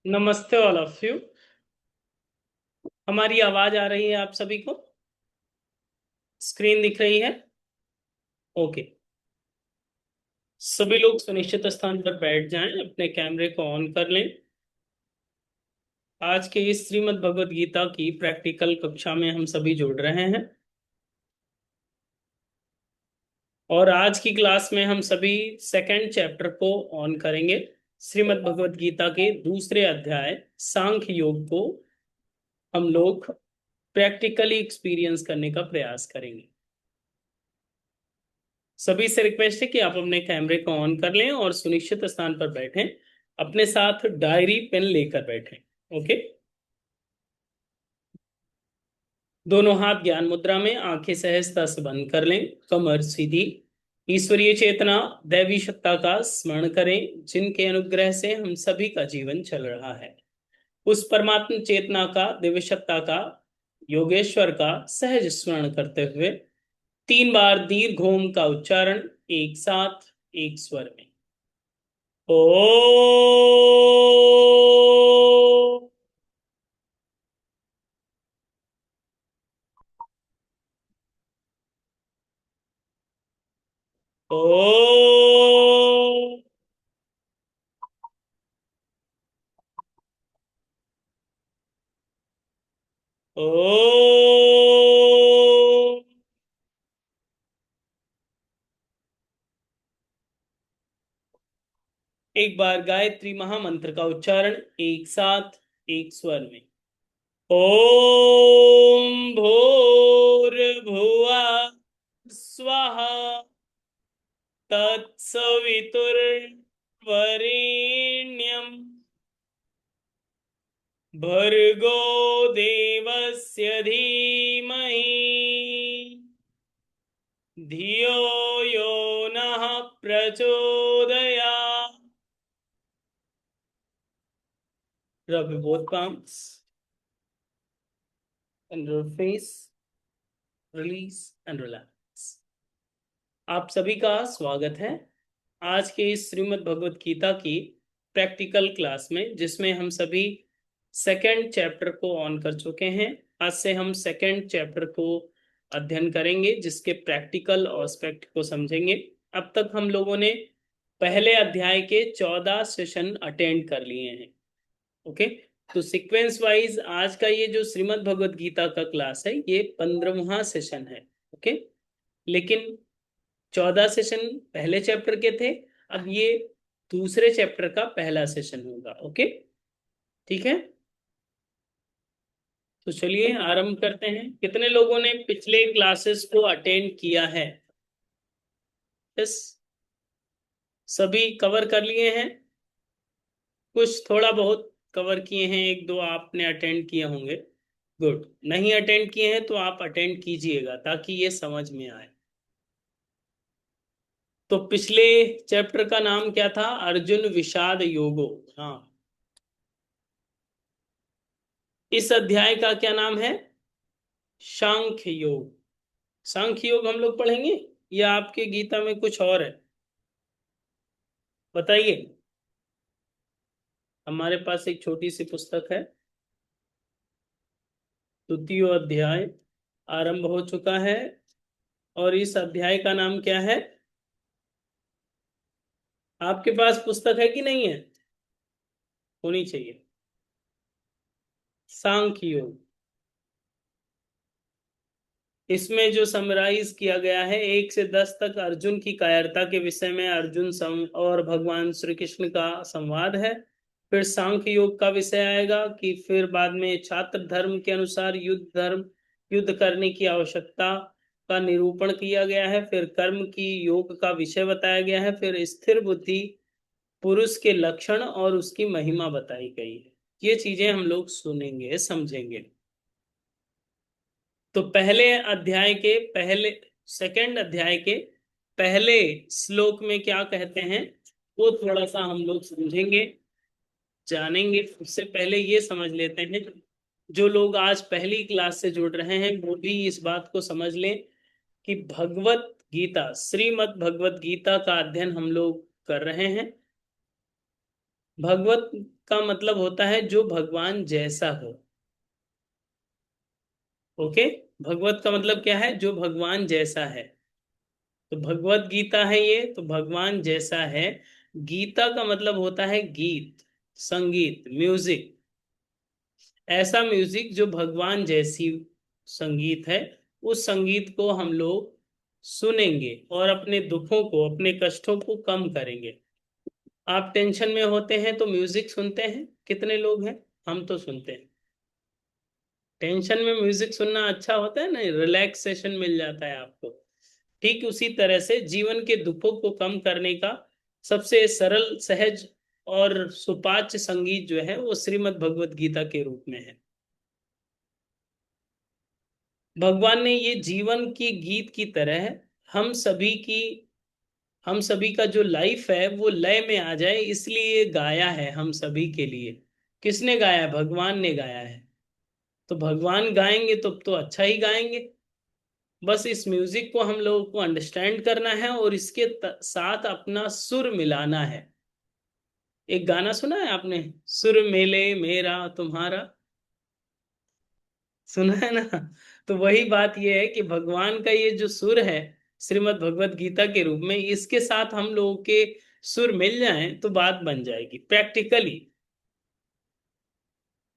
नमस्ते all of you. हमारी आवाज आ रही है आप सभी को? स्क्रीन दिख रही है? ओके। सभी लोग सुनिश्चित स्थान पर बैठ जाएं, अपने कैमरे को ऑन कर लें। आज के इस श्रीमद् भगवत गीता की प्रैक्टिकल कक्षा में हम सभी जुड़ रहे हैं और आज की क्लास में हम सभी सेकंड चैप्टर को ऑन करेंगे। श्रीमद् भगवत गीता के दूसरे अध्याय सांख्य योग को हम लोग प्रैक्टिकली एक्सपीरियंस करने का प्रयास करेंगे। सभी से रिक्वेस्ट है कि आप अपने कैमरे को ऑन कर लें और सुनिश्चित स्थान पर बैठें। अपने साथ डायरी पेन लेकर बैठें। ओके। दोनों हाथ ज्ञान मुद्रा में, आंखें सहजता से बंद कर लें, कमर सीधी। ईश्वरीय चेतना, दैवी सत्ता का स्मरण करें जिनके अनुग्रह से हम सभी का जीवन चल रहा है। उस परमात्मा चेतना का, दिव्य सत्ता का, योगेश्वर का सहज स्मरण करते हुए 3 बार दीर्घ ओम का उच्चारण एक साथ एक स्वर में। ओ ओ ओ एक बार गायत्री महामंत्र का उच्चारण एक साथ एक स्वर में। ओम भूर्भुवा स्वाहा तत्सवितुर्वरेण्यम भर्गो देवस्य धीमहि धियो यो नः प्रचोदयात्। Rub both palms and your face, release and relax. आप सभी का स्वागत है आज के इस श्रीमद् भगवत गीता की प्रैक्टिकल क्लास में, जिसमें हम सभी सेकंड चैप्टर को ऑन कर चुके हैं। आज से हम सेकंड चैप्टर को अध्ययन करेंगे, जिसके प्रैक्टिकल एस्पेक्ट को समझेंगे। अब तक हम लोगों ने पहले अध्याय के 14 सेशन अटेंड कर लिए हैं। ओके। तो सीक्वेंस वाइज आज का ये जो श्रीमद् भगवत गीता का क्लास है, ये 15वां सेशन है। ओके। लेकिन 14 सेशन पहले चैप्टर के थे, अब ये दूसरे चैप्टर का पहला सेशन होगा। ओके, ठीक है। तो चलिए आरंभ करते हैं। कितने लोगों ने पिछले क्लासेस को अटेंड किया है? यस, सभी कवर कर लिए हैं? कुछ थोड़ा बहुत कवर किए हैं, एक दो आपने अटेंड किए होंगे। गुड। नहीं अटेंड किए हैं तो आप अटेंड कीजिएगा ताकि ये समझ में आए। तो पिछले चैप्टर का नाम क्या था? अर्जुन विषाद योगो। हाँ। इस अध्याय का क्या नाम है? सांख्य योग। सांख्य योग हम लोग पढ़ेंगे या आपके गीता में कुछ और है? बताइए। हमारे पास एक छोटी सी पुस्तक है, द्वितीय अध्याय आरंभ हो चुका है। और इस अध्याय का नाम क्या है? आपके पास पुस्तक है कि नहीं है? होनी चाहिए। सांख्य योग। इसमें जो समराइज किया गया है 1 से 10 तक अर्जुन की कायरता के विषय में, अर्जुन सम और भगवान श्री कृष्ण का संवाद है। फिर सांख्य योग का विषय आएगा कि फिर बाद में छात्र धर्म के अनुसार युद्ध करने की आवश्यकता का निरूपण किया गया है। फिर कर्म की योग का विषय बताया गया है। फिर स्थिर बुद्धि पुरुष के लक्षण और उसकी महिमा बताई गई है। ये चीजें हम लोग सुनेंगे, समझेंगे। तो पहले अध्याय के पहले सेकंड अध्याय के पहले श्लोक में क्या कहते हैं वो थोड़ा सा हम लोग समझेंगे, जानेंगे। उससे पहले ये समझ लेते हैं, जो लोग आज पहली क्लास से जुड़ रहे हैं वो भी इस बात को समझ लें कि भगवत गीता, श्रीमद् भगवत गीता का अध्ययन हम लोग कर रहे हैं। भगवत का मतलब होता है जो भगवान जैसा हो। ओके। भगवत का मतलब क्या है? जो भगवान जैसा है। तो भगवत गीता है ये, तो भगवान जैसा है। गीता का मतलब होता है गीत, संगीत, म्यूजिक। ऐसा म्यूजिक जो भगवान जैसी संगीत है, उस संगीत को हम लोग सुनेंगे और अपने दुखों को, अपने कष्टों को कम करेंगे। आप टेंशन में होते हैं तो म्यूजिक सुनते हैं? कितने लोग हैं? हम तो सुनते हैं। टेंशन में म्यूजिक सुनना अच्छा होता है ना, रिलैक्सेशन मिल जाता है आपको। ठीक उसी तरह से जीवन के दुखों को कम करने का सबसे सरल, सहज और सुपाच्य संगीत जो है वो श्रीमद् भगवत गीता के रूप में है। भगवान ने ये जीवन की गीत की तरह हम सभी की हम सभी का जो लाइफ है वो लय में आ जाए, इसलिए गाया है हम सभी के लिए। किसने गाया है? भगवान ने गाया है। तो भगवान गाएंगे तो अच्छा ही गाएंगे। बस इस म्यूजिक को हम लोगों को अंडरस्टैंड करना है और इसके साथ अपना सुर मिलाना है। एक गाना सुना है आपने, सुर मेले मेरा तुम्हारा? सुना है ना? तो वही बात ये है कि भगवान का ये जो सुर है श्रीमद् भगवत गीता के रूप में, इसके साथ हम लोगों के सुर मिल जाएं तो बात बन जाएगी प्रैक्टिकली।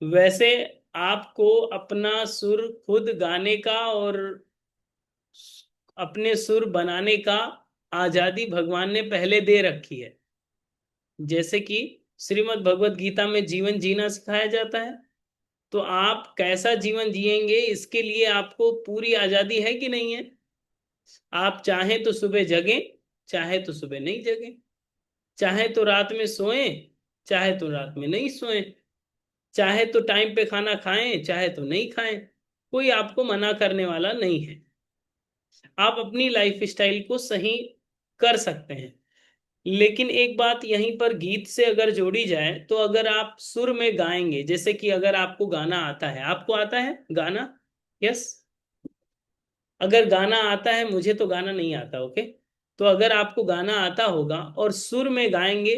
वैसे आपको अपना सुर खुद गाने का और अपने सुर बनाने का आजादी भगवान ने पहले दे रखी है। जैसे कि श्रीमद् भगवत गीता में जीवन जीना सिखाया जाता है, तो आप कैसा जीवन जिएंगे इसके लिए आपको पूरी आजादी है कि नहीं है? आप चाहे तो सुबह जगें, चाहे तो सुबह नहीं जगें, चाहे तो रात में सोएं, चाहे तो रात में नहीं सोएं, चाहे तो टाइम पे खाना खाएं, चाहे तो नहीं खाएं। कोई आपको मना करने वाला नहीं है। आप अपनी लाइफ स्टाइल को सही कर सकते हैं। लेकिन एक बात यहीं पर गीत से अगर जोड़ी जाए, तो अगर आप सुर में गाएंगे, जैसे कि अगर आपको गाना आता है, आपको आता है गाना? यस। अगर गाना आता है, मुझे तो गाना नहीं आता, ओके। तो अगर आपको गाना आता होगा और सुर में गाएंगे,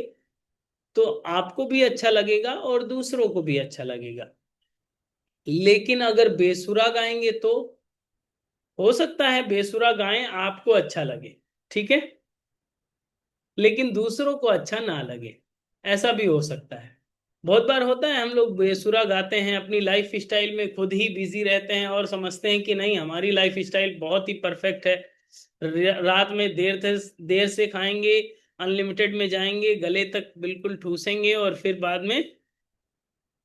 तो आपको भी अच्छा लगेगा और दूसरों को भी अच्छा लगेगा। लेकिन अगर बेसुरा गाएंगे तो हो सकता है बेसुरा गाएं आपको अच्छा लगे, ठीक है, लेकिन दूसरों को अच्छा ना लगे। ऐसा भी हो सकता है। बहुत बार होता है हम लोग बेसुरा गाते हैं, अपनी लाइफ स्टाइल में खुद ही बिजी रहते हैं और समझते हैं कि नहीं, हमारी लाइफ स्टाइल बहुत ही परफेक्ट है। रात में देर से खाएंगे, अनलिमिटेड में जाएंगे, गले तक बिल्कुल ठूसेंगे और फिर बाद में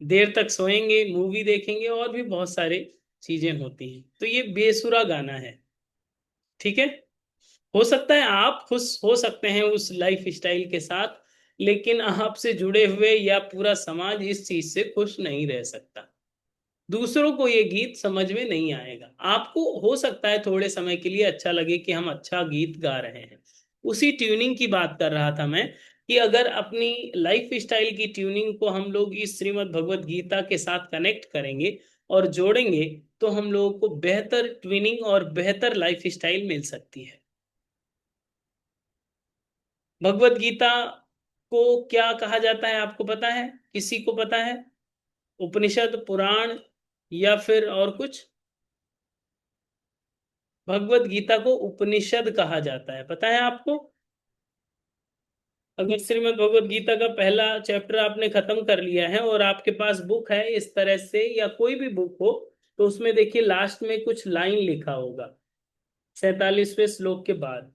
देर तक सोएंगे, मूवी देखेंगे और भी बहुत सारी चीजें होती हैं। तो ये बेसुरा गाना है, ठीक है। हो सकता है आप खुश हो सकते हैं उस लाइफ स्टाइल के साथ, लेकिन आपसे जुड़े हुए या पूरा समाज इस चीज से खुश नहीं रह सकता। दूसरों को ये गीत समझ में नहीं आएगा। आपको हो सकता है थोड़े समय के लिए अच्छा लगे कि हम अच्छा गीत गा रहे हैं। उसी ट्यूनिंग की बात कर रहा था मैं, कि अगर अपनी लाइफ स्टाइल की ट्यूनिंग को हम लोग इस श्रीमद् भगवत गीता के साथ कनेक्ट करेंगे और जोड़ेंगे, तो हम लोगों को बेहतर ट्यूनिंग और बेहतर लाइफ स्टाइल मिल सकती है। भगवत गीता को क्या कहा जाता है आपको पता है? किसी को पता है? उपनिषद, पुराण, या फिर और कुछ? भगवत गीता को उपनिषद कहा जाता है, पता है आपको? अगर श्रीमद् भगवत गीता का पहला चैप्टर आपने खत्म कर लिया है और आपके पास बुक है इस तरह से, या कोई भी बुक हो, तो उसमें देखिए लास्ट में कुछ लाइन लिखा होगा 47वें श्लोक के बाद।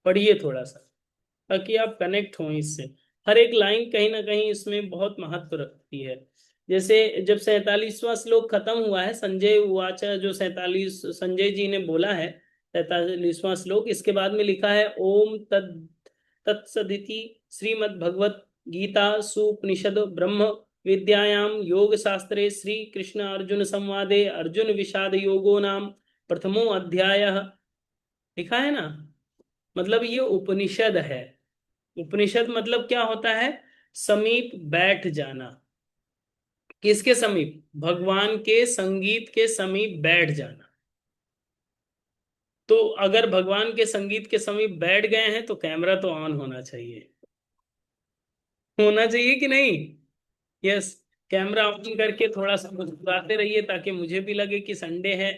पढ़िए थोड़ा सा, ताकि आप कनेक्ट हों इससे। हर एक लाइन कहीं ना कहीं इसमें बहुत महत्व रखती है। जैसे जब 47वां श्लोक खत्म हुआ है, संजय उवाचा, जो 47 संजय जी ने बोला है 47वां श्लोक, इसके बाद में लिखा है ओम तद तत्सदिति श्रीमद्भगवत गीता सुपनिषद ब्रह्म विद्यायां योग शास्त्रे श्री कृष्ण अर्जुन संवादे अर्जुन विषाद योगो नाम प्रथमो अध्याय। लिखा है ना? मतलब ये उपनिषद है। उपनिषद मतलब क्या होता है? समीप बैठ जाना। किसके समीप? भगवान के संगीत के समीप बैठ जाना। तो अगर भगवान के संगीत के समीप बैठ गए हैं तो कैमरा तो ऑन होना चाहिए। होना चाहिए कि नहीं? यस। कैमरा ऑन करके थोड़ा सा मुस्कुराते रहिए ताकि मुझे भी लगे कि संडे है।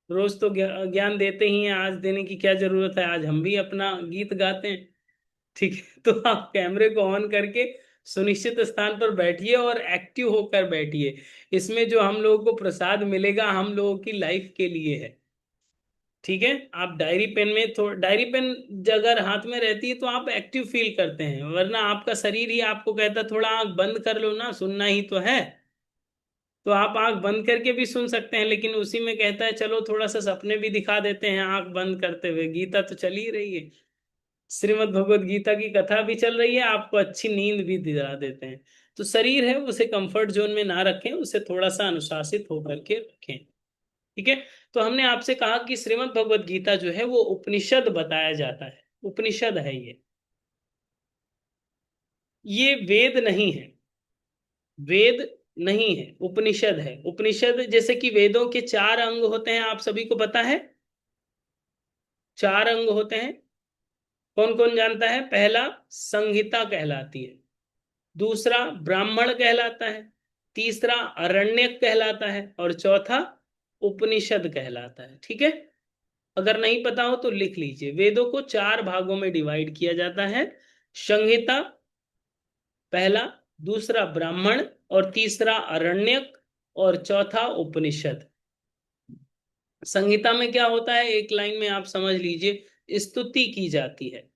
रोज तो ज्ञान देते ही हैं, आज देने की क्या जरूरत है, आज हम भी अपना गीत गाते हैं। ठीक है, तो आप कैमरे को ऑन करके सुनिश्चित स्थान पर बैठिए और एक्टिव होकर बैठिए। इसमें जो हम लोगों को प्रसाद मिलेगा हम लोगों की लाइफ के लिए है। ठीक है, आप डायरी पेन में थोड़ा, डायरी पेन अगर हाथ में रहती है तो आप एक्टिव फील करते हैं, वरना आपका शरीर ही आपको कहता थोड़ा आंख बंद कर लो ना, सुनना ही तो है। तो आप आंख बंद करके भी सुन सकते हैं, लेकिन उसी में कहता है चलो थोड़ा सा सपने भी दिखा देते हैं आंख बंद करते हुए। गीता तो चल ही रही है, श्रीमद् भगवत गीता की कथा भी चल रही है, आपको अच्छी नींद भी दिला देते हैं। तो शरीर है उसे कंफर्ट जोन में ना रखें, उसे थोड़ा सा अनुशासित होकर के रखें। ठीक है। तो हमने आपसे कहा कि श्रीमद् भगवत गीता जो है वो उपनिषद बताया जाता है, उपनिषद है ये वेद नहीं है, वेद नहीं है, उपनिषद है। उपनिषद जैसे कि वेदों के चार अंग होते हैं, आप सभी को पता है, चार अंग होते हैं। कौन कौन जानता है? पहला संहिता कहलाती है, दूसरा ब्राह्मण कहलाता है, तीसरा अरण्यक कहलाता है, और चौथा उपनिषद कहलाता है। ठीक है, अगर नहीं पता हो तो लिख लीजिए। वेदों को चार भागों में डिवाइड किया जाता है, संहिता पहला, दूसरा ब्राह्मण, और तीसरा अरण्यक, और चौथा उपनिषद। संहिता में क्या होता है, एक लाइन में आप समझ लीजिए, स्तुति की जाती है।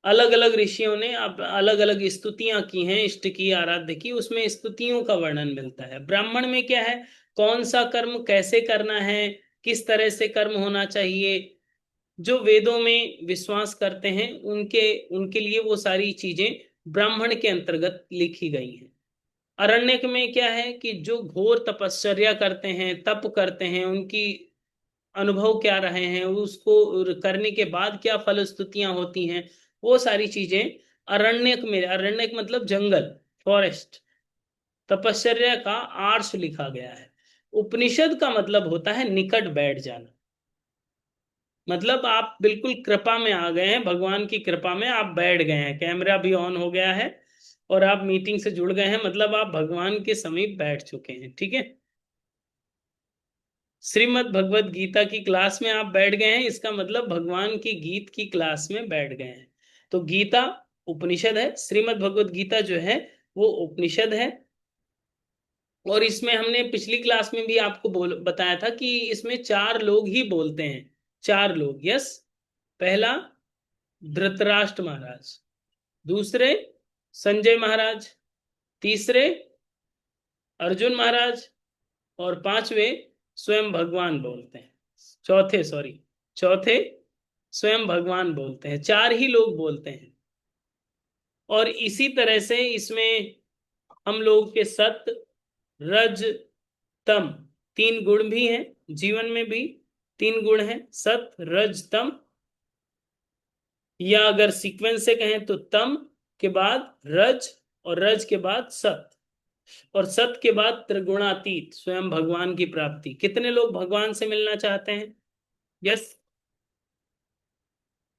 अलग अलग ऋषियों ने अब अलग अलग स्तुतियां की हैं, इष्ट की, आराध्य की, उसमें स्तुतियों का वर्णन मिलता है। ब्राह्मण में क्या है, कौन सा कर्म कैसे करना है, किस तरह से कर्म होना चाहिए, जो वेदों में विश्वास करते हैं उनके उनके लिए वो सारी चीजें ब्राह्मण के अंतर्गत लिखी गई हैं। अरण्यक में क्या है कि जो घोर तपश्चर्या करते हैं, तप करते हैं, उनकी अनुभव क्या रहे हैं, उसको करने के बाद क्या फलस्तुतियां होती हैं, वो सारी चीजें अरण्यक में, अरण्यक मतलब जंगल, फॉरेस्ट, तपश्चर्या का आर्ष लिखा गया है। उपनिषद का मतलब होता है निकट बैठ जाना, मतलब आप बिल्कुल कृपा में आ गए हैं, भगवान की कृपा में आप बैठ गए हैं, कैमरा भी ऑन हो गया है और आप मीटिंग से जुड़ गए हैं, मतलब आप भगवान के समीप बैठ चुके हैं। ठीक है, श्रीमद् भगवत गीता की क्लास में आप बैठ गए हैं, इसका मतलब भगवान की गीत की क्लास में बैठ गए हैं। तो गीता उपनिषद है, श्रीमद् भगवत गीता जो है वो उपनिषद है। और इसमें हमने पिछली क्लास में भी आपको बताया था कि इसमें चार लोग ही बोलते हैं, चार लोग। यस, पहला धृतराष्ट्र महाराज, दूसरे संजय महाराज, तीसरे अर्जुन महाराज, और पांचवे स्वयं भगवान बोलते हैं। चौथे, सॉरी, चौथे स्वयं भगवान बोलते हैं, चार ही लोग बोलते हैं। और इसी तरह से इसमें हम लोग के सत्य, रज, तम, तीन गुण भी हैं, जीवन में भी तीन गुण हैं, सत्य, रज, तम, या अगर सीक्वेंस से कहें तो तम के बाद रज, और रज के बाद सत्य, और सत्य के बाद त्रिगुणातीत स्वयं भगवान की प्राप्ति। कितने लोग भगवान से मिलना चाहते हैं? यस,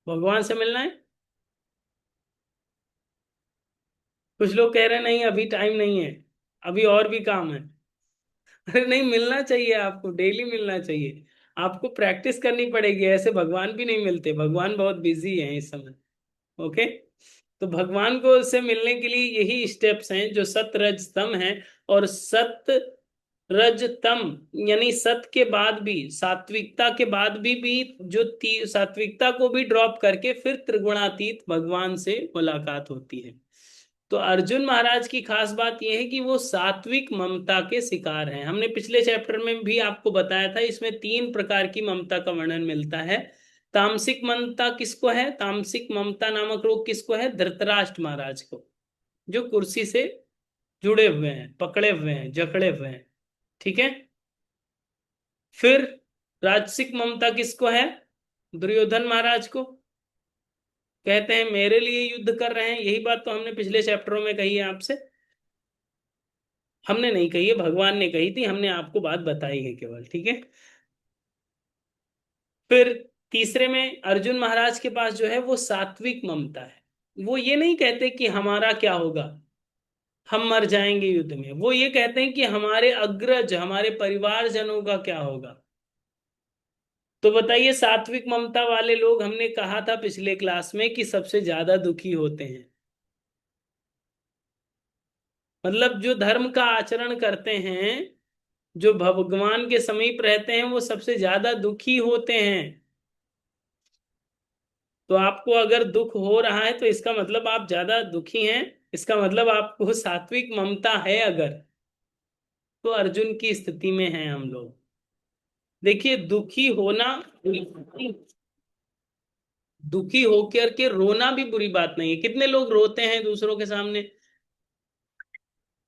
भगवान से मिलना है। कुछ लोग कह रहे हैं नहीं अभी टाइम नहीं है, अभी और भी काम है। अरे नहीं, मिलना चाहिए, आपको डेली मिलना चाहिए, आपको प्रैक्टिस करनी पड़ेगी, ऐसे भगवान भी नहीं मिलते, भगवान बहुत बिजी हैं इस समय। ओके, तो भगवान को से मिलने के लिए यही स्टेप्स हैं जो सत रज तम है। और सत रज तम यानी सत के बाद भी, सात्विकता के बाद भी जो सात्विकता को भी ड्रॉप करके फिर त्रिगुणातीत भगवान से मुलाकात होती है। तो अर्जुन महाराज की खास बात यह है कि वो सात्विक ममता के शिकार हैं। हमने पिछले चैप्टर में भी आपको बताया था, इसमें तीन प्रकार की ममता का वर्णन मिलता है। तामसिक ममता किसको है, तामसिक ममता नामक रोग किसको है? धृतराष्ट्र महाराज को, जो कुर्सी से जुड़े हुए हैं, पकड़े हुए हैं, जकड़े हुए हैं। ठीक है, फिर राजसिक ममता किसको है? दुर्योधन महाराज को, कहते हैं मेरे लिए युद्ध कर रहे हैं, यही बात तो हमने पिछले चैप्टरों में कही है आपसे। हमने नहीं कही है, भगवान ने कही थी, हमने आपको बात बताई है केवल। ठीक है, फिर तीसरे में अर्जुन महाराज के पास जो है वो सात्विक ममता है। वो ये नहीं कहते कि हमारा क्या होगा, हम मर जाएंगे युद्ध में। वो ये कहते हैं कि हमारे अग्रज, हमारे परिवारजनों का क्या होगा। तो बताइए, सात्विक ममता वाले लोग, हमने कहा था पिछले क्लास में कि सबसे ज्यादा दुखी होते हैं। मतलब जो धर्म का आचरण करते हैं, जो भगवान के समीप रहते हैं, वो सबसे ज्यादा दुखी होते हैं। तो आपको अगर दुख हो रहा है तो इसका मतलब आप ज्यादा दुखी हैं, इसका मतलब आपको सात्विक ममता है अगर, तो अर्जुन की स्थिति में हैं हम लोग। देखिए, दुखी होना, दुखी होकर के रोना भी बुरी बात नहीं है। कितने लोग रोते हैं दूसरों के सामने,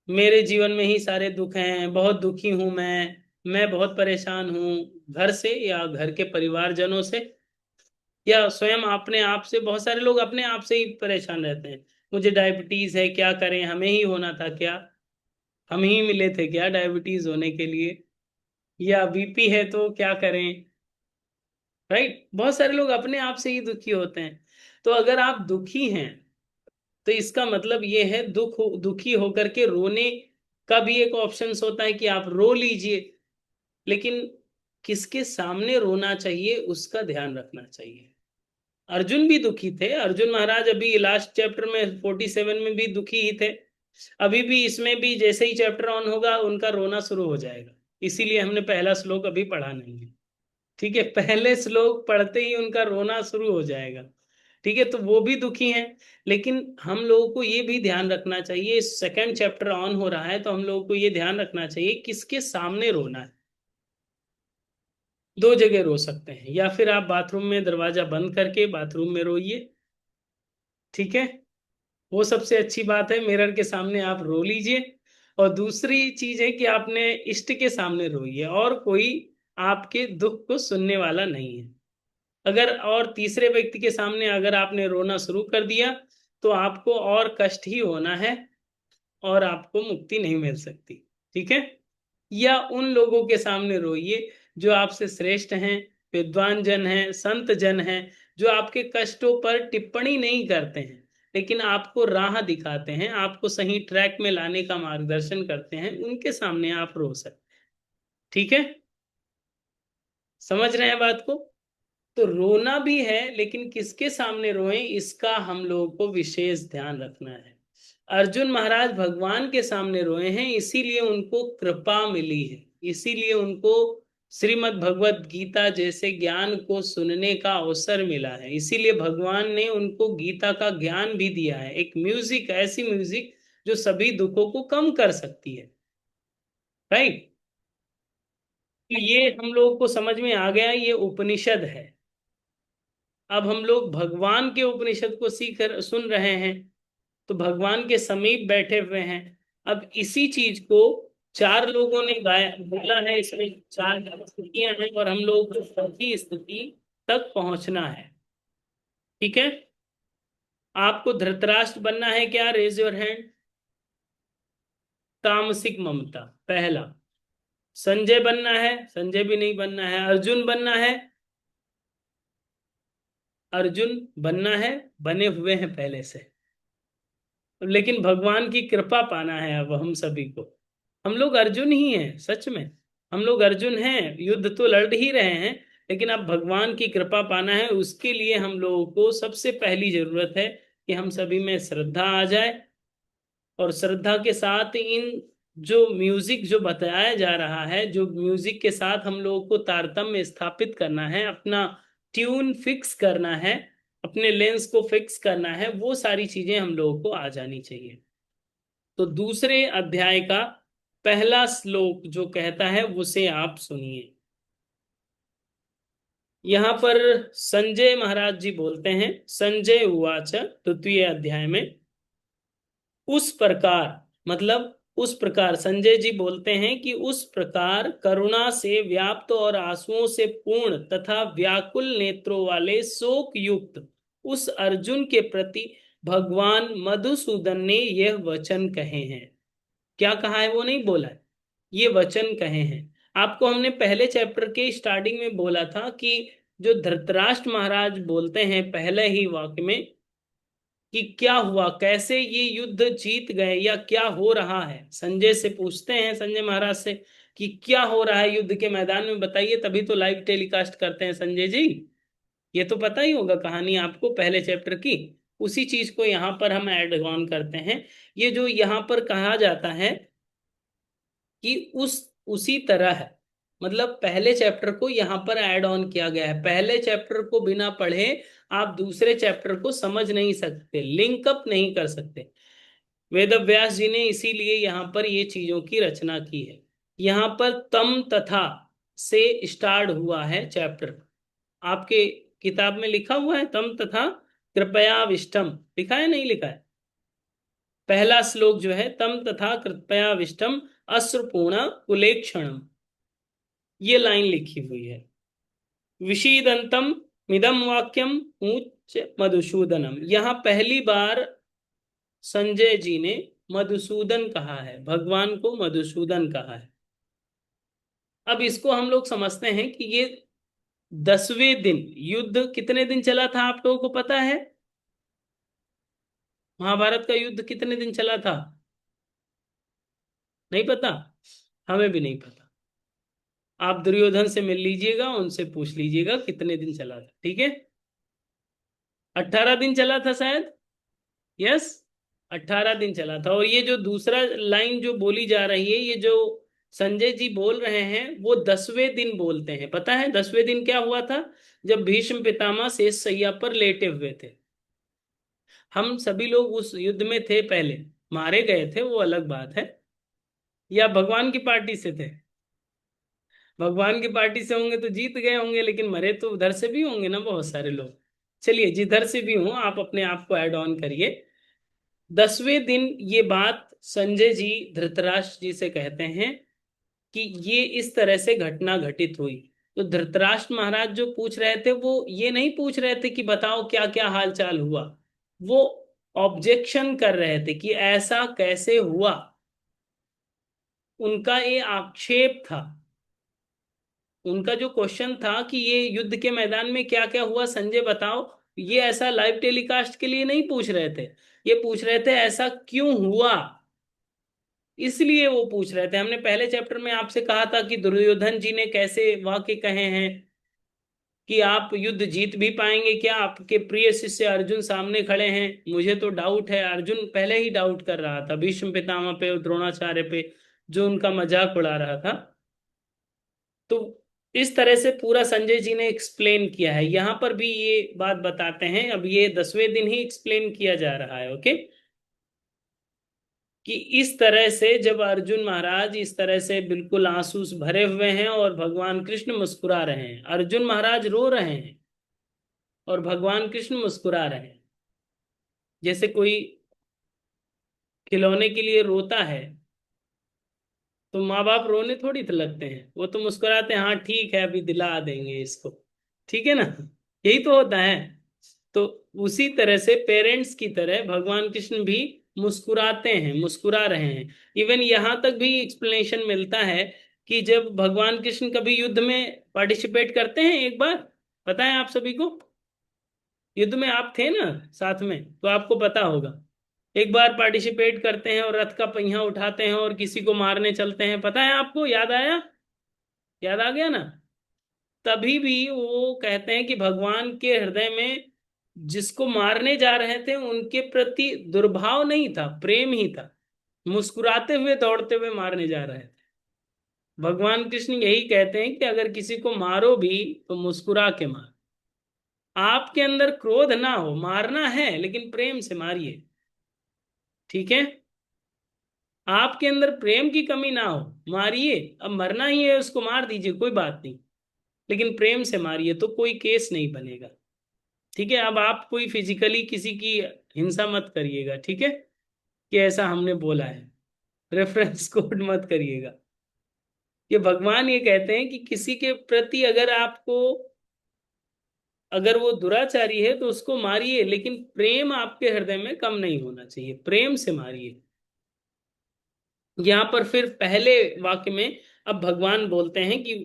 मेरे जीवन में ही सारे दुख हैं, बहुत दुखी हूं मैं बहुत परेशान हूं, घर से या घर के परिवारजनों से, या स्वयं अपने आप से। बहुत सारे लोग अपने आप से ही परेशान रहते हैं, मुझे डायबिटीज है, क्या करें, हमें ही होना था क्या, हम ही मिले थे क्या डायबिटीज होने के लिए, या बीपी है तो क्या करें। राइट, बहुत सारे लोग अपने आप से ही दुखी होते हैं। तो अगर आप दुखी हैं तो इसका मतलब ये है, दुखी होकर के रोने का भी एक ऑप्शन होता है कि आप रो लीजिए, लेकिन किसके सामने रोना चाहिए उसका ध्यान रखना चाहिए। अर्जुन भी दुखी थे, अर्जुन महाराज अभी लास्ट चैप्टर में 47 में भी दुखी ही थे। अभी भी इसमें भी जैसे ही चैप्टर ऑन होगा उनका रोना शुरू हो जाएगा, इसीलिए हमने पहला श्लोक अभी पढ़ा नहीं है। ठीक है, पहले श्लोक पढ़ते ही उनका रोना शुरू हो जाएगा। ठीक है, तो वो भी दुखी हैं। लेकिन हम लोगों को ये भी ध्यान रखना चाहिए, सेकंड चैप्टर ऑन हो रहा है तो हम लोगों को ये ध्यान रखना चाहिए किसके सामने रोना है। दो जगह रो सकते हैं, या फिर आप बाथरूम में दरवाजा बंद करके बाथरूम में रोइए। ठीक है, वो सबसे अच्छी बात है, मिरर के सामने आप रो लीजिए। और दूसरी चीज है कि आपने इष्ट के सामने रोइए, और कोई आपके दुख को सुनने वाला नहीं है। अगर और तीसरे व्यक्ति के सामने अगर आपने रोना शुरू कर दिया तो आपको और कष्ट ही होना है, और आपको मुक्ति नहीं मिल सकती। ठीक है, या उन लोगों के सामने रोइए जो आपसे श्रेष्ठ हैं, विद्वान जन हैं, संत जन हैं, जो आपके कष्टों पर टिप्पणी नहीं करते हैं, लेकिन आपको राह दिखाते हैं, आपको सही ट्रैक में लाने का मार्गदर्शन करते हैं, उनके सामने आप रो सकते हैं। ठीक है, समझ रहे हैं बात को। तो रोना भी है, लेकिन किसके सामने रोएं इसका हम लोगों को विशेष ध्यान रखना है। अर्जुन महाराज भगवान के सामने रोए हैं, इसीलिए उनको कृपा मिली है, इसीलिए उनको श्रीमद् भगवत गीता जैसे ज्ञान को सुनने का अवसर मिला है, इसीलिए भगवान ने उनको गीता का ज्ञान भी दिया है, एक म्यूजिक, ऐसी म्यूजिक जो सभी दुखों को कम कर सकती है। राइट, तो ये हम लोगों को समझ में आ गया, ये उपनिषद है। अब हम लोग भगवान के उपनिषद को सीख कर सुन रहे हैं, तो भगवान के समीप बैठे हुए हैं। अब इसी चीज को चार लोगों ने गाया, बोला है, इसमें चार स्थितियां हैं और हम लोग को चौथी स्थिति तक पहुंचना है। ठीक है, आपको धृतराष्ट्र बनना है क्या, रेज योर हैंड। तामसिक ममता पहला। संजय बनना है, संजय भी नहीं बनना है। अर्जुन बनना है, अर्जुन बनना है, बने हुए हैं पहले से, लेकिन भगवान की कृपा पाना है अब हम सभी को। हम लोग अर्जुन ही हैं, सच में हम लोग अर्जुन हैं, युद्ध तो लड़ ही रहे हैं, लेकिन अब भगवान की कृपा पाना है। उसके लिए हम लोगों को सबसे पहली जरूरत है कि हम सभी में श्रद्धा आ जाए, और श्रद्धा के साथ इन जो म्यूजिक जो बताया जा रहा है, जो म्यूजिक के साथ हम लोगों को तारतम्य स्थापित करना है, अपना ट्यून फिक्स करना है, अपने लेंस को फिक्स करना है, वो सारी चीजें हम लोगों को आ जानी चाहिए। तो दूसरे अध्याय का पहला श्लोक जो कहता है उसे आप सुनिए। यहां पर संजय महाराज जी बोलते हैं, संजय उवाच, तृतीय अध्याय में, उस प्रकार, मतलब उस प्रकार, संजय जी बोलते हैं कि उस प्रकार करुणा से व्याप्त और आंसुओं से पूर्ण तथा व्याकुल नेत्रों वाले शोक युक्त उस अर्जुन के प्रति भगवान मधुसूदन ने यह वचन कहे हैं। क्या कहा है वो नहीं बोला है, ये वचन कहे हैं। आपको हमने पहले चैप्टर के स्टार्टिंग में बोला था कि जो धृतराष्ट्र महाराज बोलते हैं पहले ही वाक्य में, कि क्या हुआ, कैसे ये युद्ध जीत गए, या क्या हो रहा है। संजय से पूछते हैं, संजय महाराज से, कि क्या हो रहा है युद्ध के मैदान में, बताइए, तभी तो लाइव टेलीकास्ट करते हैं संजय जी। ये तो पता ही होगा कहानी आपको पहले चैप्टर की। उसी चीज को यहाँ पर हम ऐड ऑन करते हैं। ये जो यहाँ पर कहा जाता है कि उसी तरह है, मतलब पहले चैप्टर को यहाँ पर ऐड ऑन किया गया है। पहले चैप्टर को बिना पढ़े आप दूसरे चैप्टर को समझ नहीं सकते, लिंक अप नहीं कर सकते। वेद व्यास जी ने इसीलिए यहाँ पर ये चीजों की रचना की है। यहाँ पर तम तथा से स्टार्ट हुआ है चैप्टर। आपके किताब में लिखा हुआ है तम तथा कृपयाविष्टम, लिखा है नहीं लिखा है? पहला श्लोक जो है, तम तथा कृपयाविष्टम अश्रुपूर्ण कुलेक्षणम, ये लाइन लिखी हुई है। विषीदंतम मिदम वाक्यम ऊच मधुसूदनम, यहां पहली बार संजय जी ने मधुसूदन कहा है, भगवान को मधुसूदन कहा है। अब इसको हम लोग समझते हैं कि ये 10वें दिन, युद्ध कितने दिन चला था आप लोगों को पता है? महाभारत का युद्ध कितने दिन चला था? नहीं पता? हमें भी नहीं पता। आप दुर्योधन से मिल लीजिएगा, उनसे पूछ लीजिएगा कितने दिन चला था, ठीक है? 18 दिन चला था शायद। यस, 18 दिन चला था। और ये जो दूसरा लाइन जो बोली जा रही है, ये जो संजय जी बोल रहे हैं, वो 10वें दिन बोलते हैं। पता है 10वें दिन क्या हुआ था? जब भीष्म पितामह शेष शैया पर लेटे हुए थे। हम सभी लोग उस युद्ध में थे, पहले मारे गए थे वो अलग बात है, या भगवान की पार्टी से थे। भगवान की पार्टी से होंगे तो जीत गए होंगे, लेकिन मरे तो उधर से भी होंगे ना बहुत सारे लोग। चलिए, जिधर से भी हो आप अपने आप को ऐड ऑन करिए। 10वें दिन ये बात संजय जी धृतराष्ट्र जी से कहते हैं कि ये इस तरह से घटना घटित हुई। तो धृतराष्ट्र महाराज जो पूछ रहे थे, वो ये नहीं पूछ रहे थे कि बताओ क्या क्या हाल चाल हुआ, वो ऑब्जेक्शन कर रहे थे कि ऐसा कैसे हुआ। उनका ये आक्षेप था, उनका जो क्वेश्चन था कि ये युद्ध के मैदान में क्या क्या हुआ संजय बताओ, ये ऐसा लाइव टेलीकास्ट के लिए नहीं पूछ रहे थे। ये पूछ रहे थे ऐसा क्यों हुआ, इसलिए वो पूछ रहे थे। हमने पहले चैप्टर में आपसे कहा था कि दुर्योधन जी ने कैसे वाक्य कहे हैं कि आप युद्ध जीत भी पाएंगे क्या, आपके प्रिय शिष्य अर्जुन सामने खड़े हैं, मुझे तो डाउट है। अर्जुन पहले ही डाउट कर रहा था भीष्म पितामह पे और द्रोणाचार्य पे, जो उनका मजाक उड़ा रहा था। तो इस तरह से पूरा संजय जी ने एक्सप्लेन किया है। यहां पर भी ये बात बताते हैं, अब ये 10वें दिन ही एक्सप्लेन किया जा रहा है, ओके। कि इस तरह से जब अर्जुन महाराज इस तरह से बिल्कुल आंसू भरे हुए हैं और भगवान कृष्ण मुस्कुरा रहे हैं, अर्जुन महाराज रो रहे हैं और भगवान कृष्ण मुस्कुरा रहे हैं। जैसे कोई खिलौने के लिए रोता है तो माँ बाप रोने थोड़ी तो लगते हैं, वो तो मुस्कुराते हैं, हाँ ठीक है अभी दिला देंगे इसको, ठीक है ना। यही तो होता है। तो उसी तरह से पेरेंट्स की तरह भगवान कृष्ण भी मुस्कुराते हैं, मुस्कुरा रहे हैं। इवन यहां तक भी एक्सप्लेनेशन मिलता है कि जब भगवान कृष्ण कभी युद्ध में पार्टिसिपेट करते हैं, एक बार पता है आप सभी को, युद्ध में आप थे ना साथ में, तो आपको पता होगा। एक बार पार्टिसिपेट करते हैं और रथ का पहिया उठाते हैं और किसी को मारने चलते हैं, पता है आपको, याद आया? याद आ गया ना? तभी भी वो कहते हैं कि भगवान के हृदय में जिसको मारने जा रहे थे उनके प्रति दुर्भाव नहीं था, प्रेम ही था। मुस्कुराते हुए दौड़ते हुए मारने जा रहे थे। भगवान कृष्ण यही कहते हैं कि अगर किसी को मारो भी तो मुस्कुरा के मार। आपके अंदर क्रोध ना हो, मारना है लेकिन प्रेम से मारिए, ठीक है। आपके अंदर प्रेम की कमी ना हो, मारिए। अब मरना ही है उसको मार दीजिए, कोई बात नहीं, लेकिन प्रेम से मारिए तो कोई केस नहीं बनेगा, ठीक है। अब आप कोई फिजिकली किसी की हिंसा मत करिएगा, ठीक है, कि ऐसा हमने बोला है, रेफरेंस कोड मत करिएगा। ये भगवान ये कहते हैं कि किसी के प्रति अगर आपको, अगर वो दुराचारी है तो उसको मारिए, लेकिन प्रेम आपके हृदय में कम नहीं होना चाहिए, प्रेम से मारिए। यहां पर फिर पहले वाक्य में अब भगवान बोलते हैं कि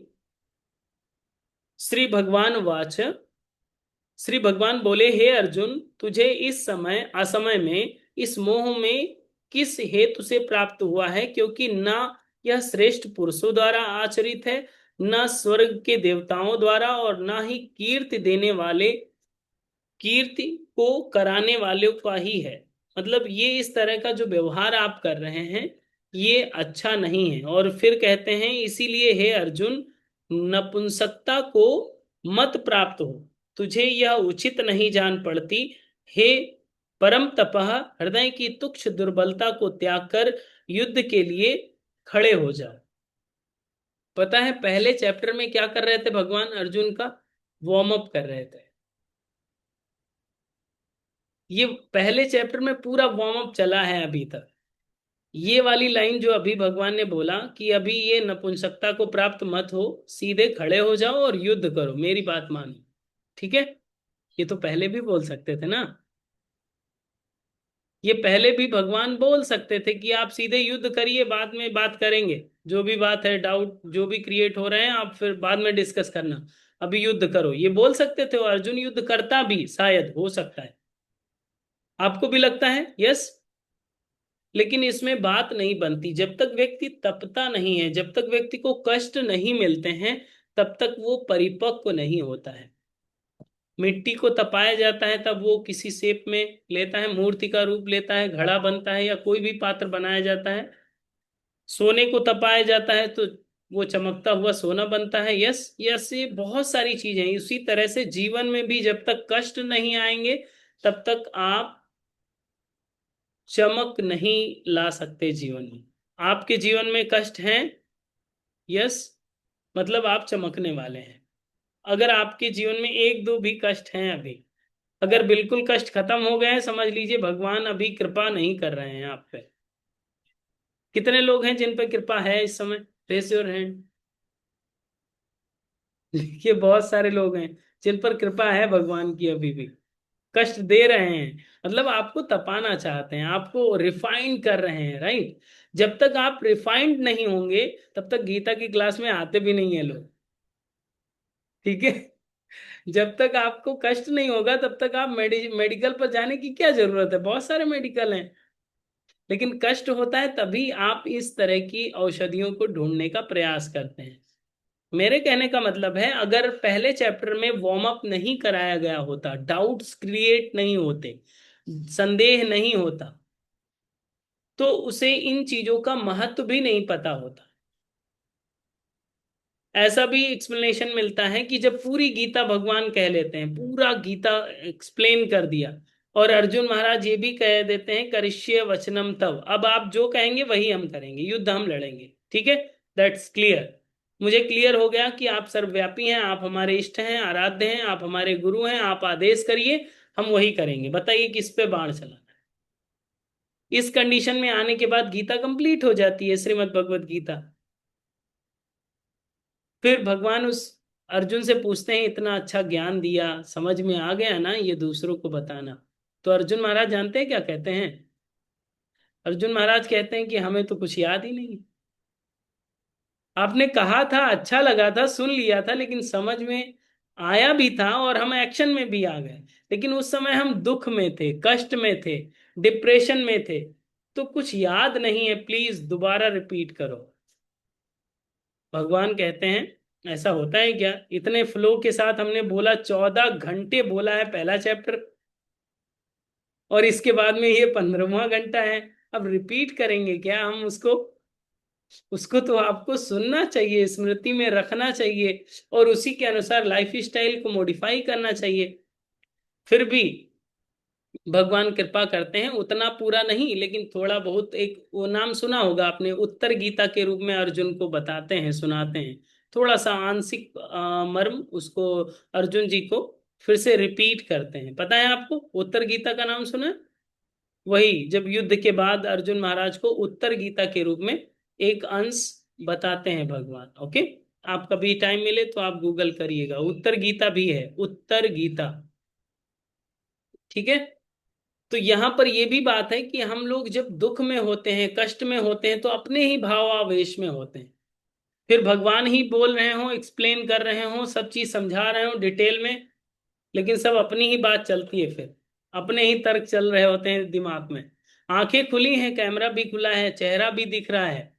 श्री भगवान वाच श्री भगवान बोले, हे अर्जुन, तुझे इस समय असमय में इस मोह में किस हेतु से प्राप्त हुआ है, क्योंकि ना यह श्रेष्ठ पुरुषों द्वारा आचरित है, न स्वर्ग के देवताओं द्वारा, और ना ही कीर्ति देने वाले, कीर्ति को कराने वालों का ही है। मतलब ये इस तरह का जो व्यवहार आप कर रहे हैं ये अच्छा नहीं है। और फिर कहते हैं, इसीलिए हे अर्जुन, नपुंसकता को मत प्राप्त हो, तुझे यह उचित नहीं जान पड़ती। हे परम तपः, हृदय की तुच्छ दुर्बलता को त्याग कर युद्ध के लिए खड़े हो जाओ। पता है पहले चैप्टर में क्या कर रहे थे भगवान? अर्जुन का वार्म अप कर रहे थे। ये पहले चैप्टर में पूरा वार्म अप चला है अभी तक। ये वाली लाइन जो अभी भगवान ने बोला कि अभी ये नपुंसकता को प्राप्त मत हो, सीधे खड़े हो जाओ और युद्ध करो, मेरी बात मानो, ठीक है? ये तो पहले भी बोल सकते थे ना। ये पहले भी भगवान बोल सकते थे कि आप सीधे युद्ध करिए, बाद में बात करेंगे, जो भी बात है, डाउट जो भी क्रिएट हो रहे हैं आप फिर बाद में डिस्कस करना, अभी युद्ध करो, ये बोल सकते थे। और अर्जुन युद्ध करता भी, शायद, हो सकता है। आपको भी लगता है? यस। लेकिन इसमें बात नहीं बनती, जब तक व्यक्ति तपता नहीं है, जब तक व्यक्ति को कष्ट नहीं मिलते हैं, तब तक वो परिपक्व नहीं होता है। मिट्टी को तपाया जाता है तब वो किसी शेप में लेता है, मूर्ति का रूप लेता है, घड़ा बनता है, या कोई भी पात्र बनाया जाता है। सोने को तपाया जाता है तो वो चमकता हुआ सोना बनता है। यस यस, ये बहुत सारी चीजें हैं। उसी तरह से जीवन में भी जब तक कष्ट नहीं आएंगे तब तक आप चमक नहीं ला सकते जीवन में। आपके जीवन में कष्ट हैं, यस, मतलब आप चमकने वाले हैं। अगर आपके जीवन में एक दो भी कष्ट हैं अभी, अगर बिल्कुल कष्ट खत्म हो गए हैं, समझ लीजिए भगवान अभी कृपा नहीं कर रहे हैं आप पे। कितने लोग हैं जिन पे कृपा है इस समय? Raise your hand. देखिए बहुत सारे लोग हैं जिन पर कृपा है भगवान की, अभी भी कष्ट दे रहे हैं, मतलब आपको तपाना चाहते हैं, आपको रिफाइन कर रहे हैं, राइट? जब तक आप रिफाइंड नहीं होंगे तब तक गीता की क्लास में आते भी नहीं है लोग, ठीक है? जब तक आपको कष्ट नहीं होगा तब तक आप मेडिकल पर जाने की क्या जरूरत है? बहुत सारे मेडिकल हैं। लेकिन कष्ट होता है तभी आप इस तरह की औषधियों को ढूंढने का प्रयास करते हैं। मेरे कहने का मतलब है, अगर पहले चैप्टर में वार्म अप नहीं कराया गया होता, डाउट्स क्रिएट नहीं होते, संदेह नहीं होता, तो उसे इन चीजों का महत्व भी नहीं पता होता। ऐसा भी एक्सप्लेनेशन मिलता है कि जब पूरी गीता भगवान कह लेते हैं, पूरा गीता एक्सप्लेन कर दिया, और अर्जुन महाराज ये भी कह देते हैं, करिष्ये वचनम तव, अब आप जो कहेंगे वही हम करेंगे, युद्ध हम लड़ेंगे, ठीक है? That's clear. मुझे क्लियर हो गया कि आप सर्वव्यापी हैं, आप हमारे इष्ट हैं, आराध्य हैं, आप हमारे गुरु हैं, आप आदेश करिए, हम वही करेंगे। बताइए किस पे बाण चलाना है। इस कंडीशन में आने के बाद गीता कंप्लीट हो जाती है, श्रीमद् भगवत गीता। फिर भगवान उस अर्जुन से पूछते हैं, इतना अच्छा ज्ञान दिया, समझ में आ गया ना, ये दूसरों को बताना। तो अर्जुन महाराज जानते हैं क्या कहते हैं? अर्जुन महाराज कहते हैं कि हमें तो कुछ याद ही नहीं। आपने कहा था, अच्छा लगा था, सुन लिया था, लेकिन समझ में आया भी था और हम एक्शन में भी आ गए, लेकिन उस समय हम दुख में थे, कष्ट में थे, डिप्रेशन में थे, तो कुछ याद नहीं है, प्लीज दोबारा रिपीट करो। भगवान कहते हैं, ऐसा होता है क्या? इतने फ्लो के साथ हमने बोला, 14 घंटे बोला है पहला चैप्टर, और इसके बाद में ये 15वां घंटा है। अब रिपीट करेंगे क्या हम उसको? उसको तो आपको सुनना चाहिए, स्मृति में रखना चाहिए, और उसी के अनुसार लाइफ स्टाइल को मॉडिफाई करना चाहिए। फिर भी भगवान कृपा करते हैं, उतना पूरा नहीं लेकिन थोड़ा बहुत, एक वो नाम सुना होगा आपने, उत्तर गीता के रूप में अर्जुन को बताते हैं, सुनाते हैं, थोड़ा सा आंशिक मर्म उसको अर्जुन जी को फिर से रिपीट करते हैं। पता है आपको उत्तर गीता का नाम सुना है? वही जब युद्ध के बाद अर्जुन महाराज को उत्तर गीता के रूप में एक अंश बताते हैं भगवान। ओके, आप कभी टाइम मिले तो आप गूगल करिएगा, उत्तर गीता भी है, उत्तर गीता, ठीक है? तो यहां पर यह भी बात है कि हम लोग जब दुख में होते हैं, कष्ट में होते हैं, तो अपने ही भावावेश में होते हैं। फिर भगवान ही बोल रहे हो, एक्सप्लेन कर रहे हो, सब चीज समझा रहे हो डिटेल में, लेकिन सब अपनी ही बात चलती है, फिर अपने ही तर्क चल रहे होते हैं दिमाग में। आंखें खुली हैं, कैमरा भी खुला है, चेहरा भी दिख रहा है,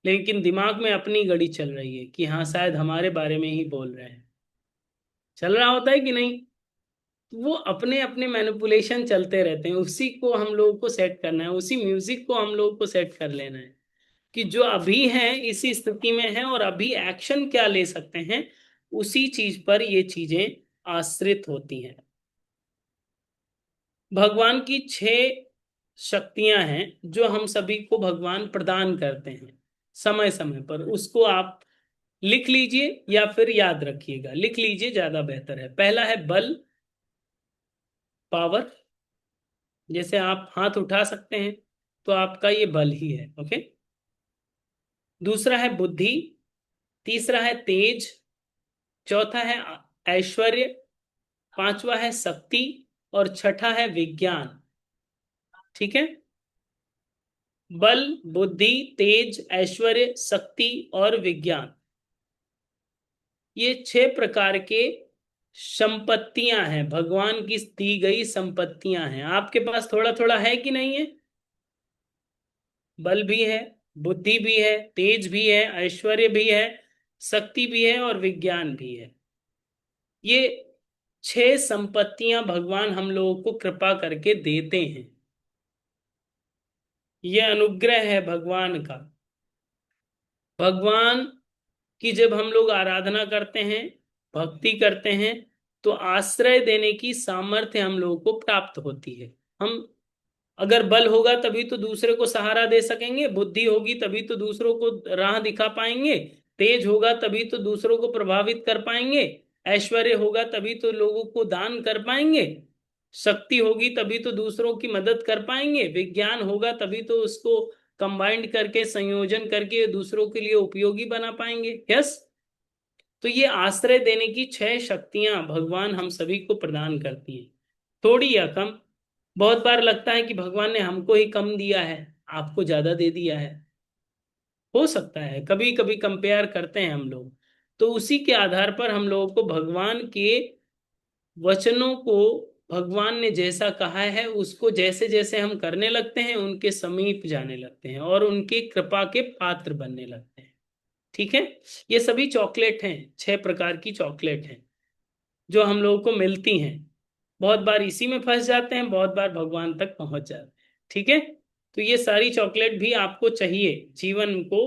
लेकिन दिमाग में अपनी घड़ी चल रही है कि हाँ शायद हमारे बारे में ही बोल रहे हैं। चल रहा होता है कि नहीं? वो अपने अपने मैनिपुलेशन चलते रहते हैं, उसी को हम लोगों को सेट करना है, उसी म्यूजिक को हम लोगों को सेट कर लेना है कि जो अभी है इसी स्थिति में है और अभी एक्शन क्या ले सकते हैं, उसी चीज पर ये चीजें आश्रित होती हैं। भगवान की 6 शक्तियां हैं जो हम सभी को भगवान प्रदान करते हैं समय समय पर। उसको आप लिख लीजिए या फिर याद रखिएगा, लिख लीजिए ज्यादा बेहतर है। पहला है बल, पावर, जैसे आप हाथ उठा सकते हैं तो आपका ये बल ही है, ओके। दूसरा है बुद्धि, तीसरा है तेज, चौथा है ऐश्वर्य, पांचवा है शक्ति और छठा है विज्ञान। ठीक है, बल, बुद्धि, तेज, ऐश्वर्य, शक्ति और विज्ञान, ये 6 प्रकार के संपत्तियां हैं, भगवान की दी गई संपत्तियां हैं। आपके पास थोड़ा थोड़ा है कि नहीं है? बल भी है, बुद्धि भी है, तेज भी है, ऐश्वर्य भी है, शक्ति भी है और विज्ञान भी है। ये 6 संपत्तियां भगवान हम लोगों को कृपा करके देते हैं। ये अनुग्रह है भगवान का। भगवान की जब हम लोग आराधना करते हैं, भक्ति करते हैं, तो आश्रय देने की सामर्थ्य हम लोगों को प्राप्त होती है। हम, अगर बल होगा तभी तो दूसरे को सहारा दे सकेंगे, बुद्धि होगी तभी तो दूसरों को राह दिखा पाएंगे, तेज होगा तभी तो दूसरों को प्रभावित कर पाएंगे, ऐश्वर्य होगा तभी तो लोगों को दान कर पाएंगे, शक्ति होगी तभी तो दूसरों की मदद कर पाएंगे, विज्ञान होगा तभी तो उसको कंबाइंड करके संयोजन करके दूसरों के लिए उपयोगी बना पाएंगे। यस, तो ये आश्रय देने की 6 शक्तियां भगवान हम सभी को प्रदान करती हैं, थोड़ी या कम। बहुत बार लगता है कि भगवान ने हमको ही कम दिया है, आपको ज्यादा दे दिया है, हो सकता है, कभी कभी कंपेयर करते हैं हम लोग। तो उसी के आधार पर हम लोगों को भगवान के वचनों को, भगवान ने जैसा कहा है उसको जैसे जैसे हम करने लगते हैं, उनके समीप जाने लगते हैं और उनकी कृपा के पात्र बनने लगते हैं। ठीक है, ये सभी चॉकलेट हैं, 6 प्रकार की चॉकलेट हैं जो हम लोगों को मिलती हैं। बहुत बार इसी में फंस जाते हैं, बहुत बार भगवान तक पहुंच जाते हैं। ठीक है, तो ये सारी चॉकलेट भी आपको चाहिए जीवन को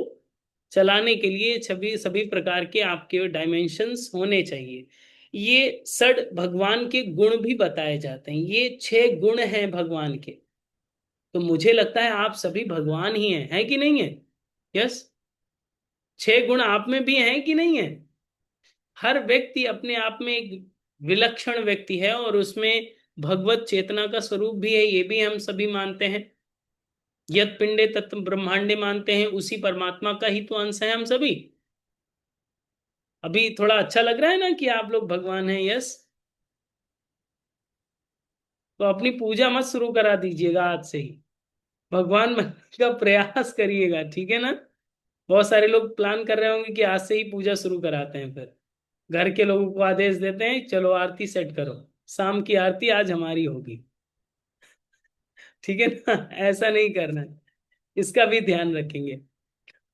चलाने के लिए। सभी सभी प्रकार के आपके डायमेंशंस होने चाहिए। ये 6 भगवान के गुण भी बताए जाते हैं, ये 6 गुण हैं भगवान के। तो मुझे लगता है आप सभी भगवान ही हैं, है कि नहीं है? यस, 6 गुण आप में भी हैं कि नहीं है? हर व्यक्ति अपने आप में एक विलक्षण व्यक्ति है और उसमें भगवत चेतना का स्वरूप भी है, ये भी हम सभी मानते हैं। यत पिंडे तत् ब्रह्मांडे मानते हैं, उसी परमात्मा का ही तो अंश है हम सभी। अभी थोड़ा अच्छा लग रहा है ना कि आप लोग भगवान हैं? यस, तो अपनी पूजा मत शुरू करा दीजिएगा आज से ही, भगवान बनने का प्रयास करिएगा, ठीक है ना? बहुत सारे लोग प्लान कर रहे होंगे कि आज से ही पूजा शुरू कराते हैं, फिर घर के लोगों को आदेश देते हैं चलो आरती सेट करो, शाम की आरती आज हमारी होगी। ठीक है ना? ऐसा नहीं करना है, इसका भी ध्यान रखेंगे।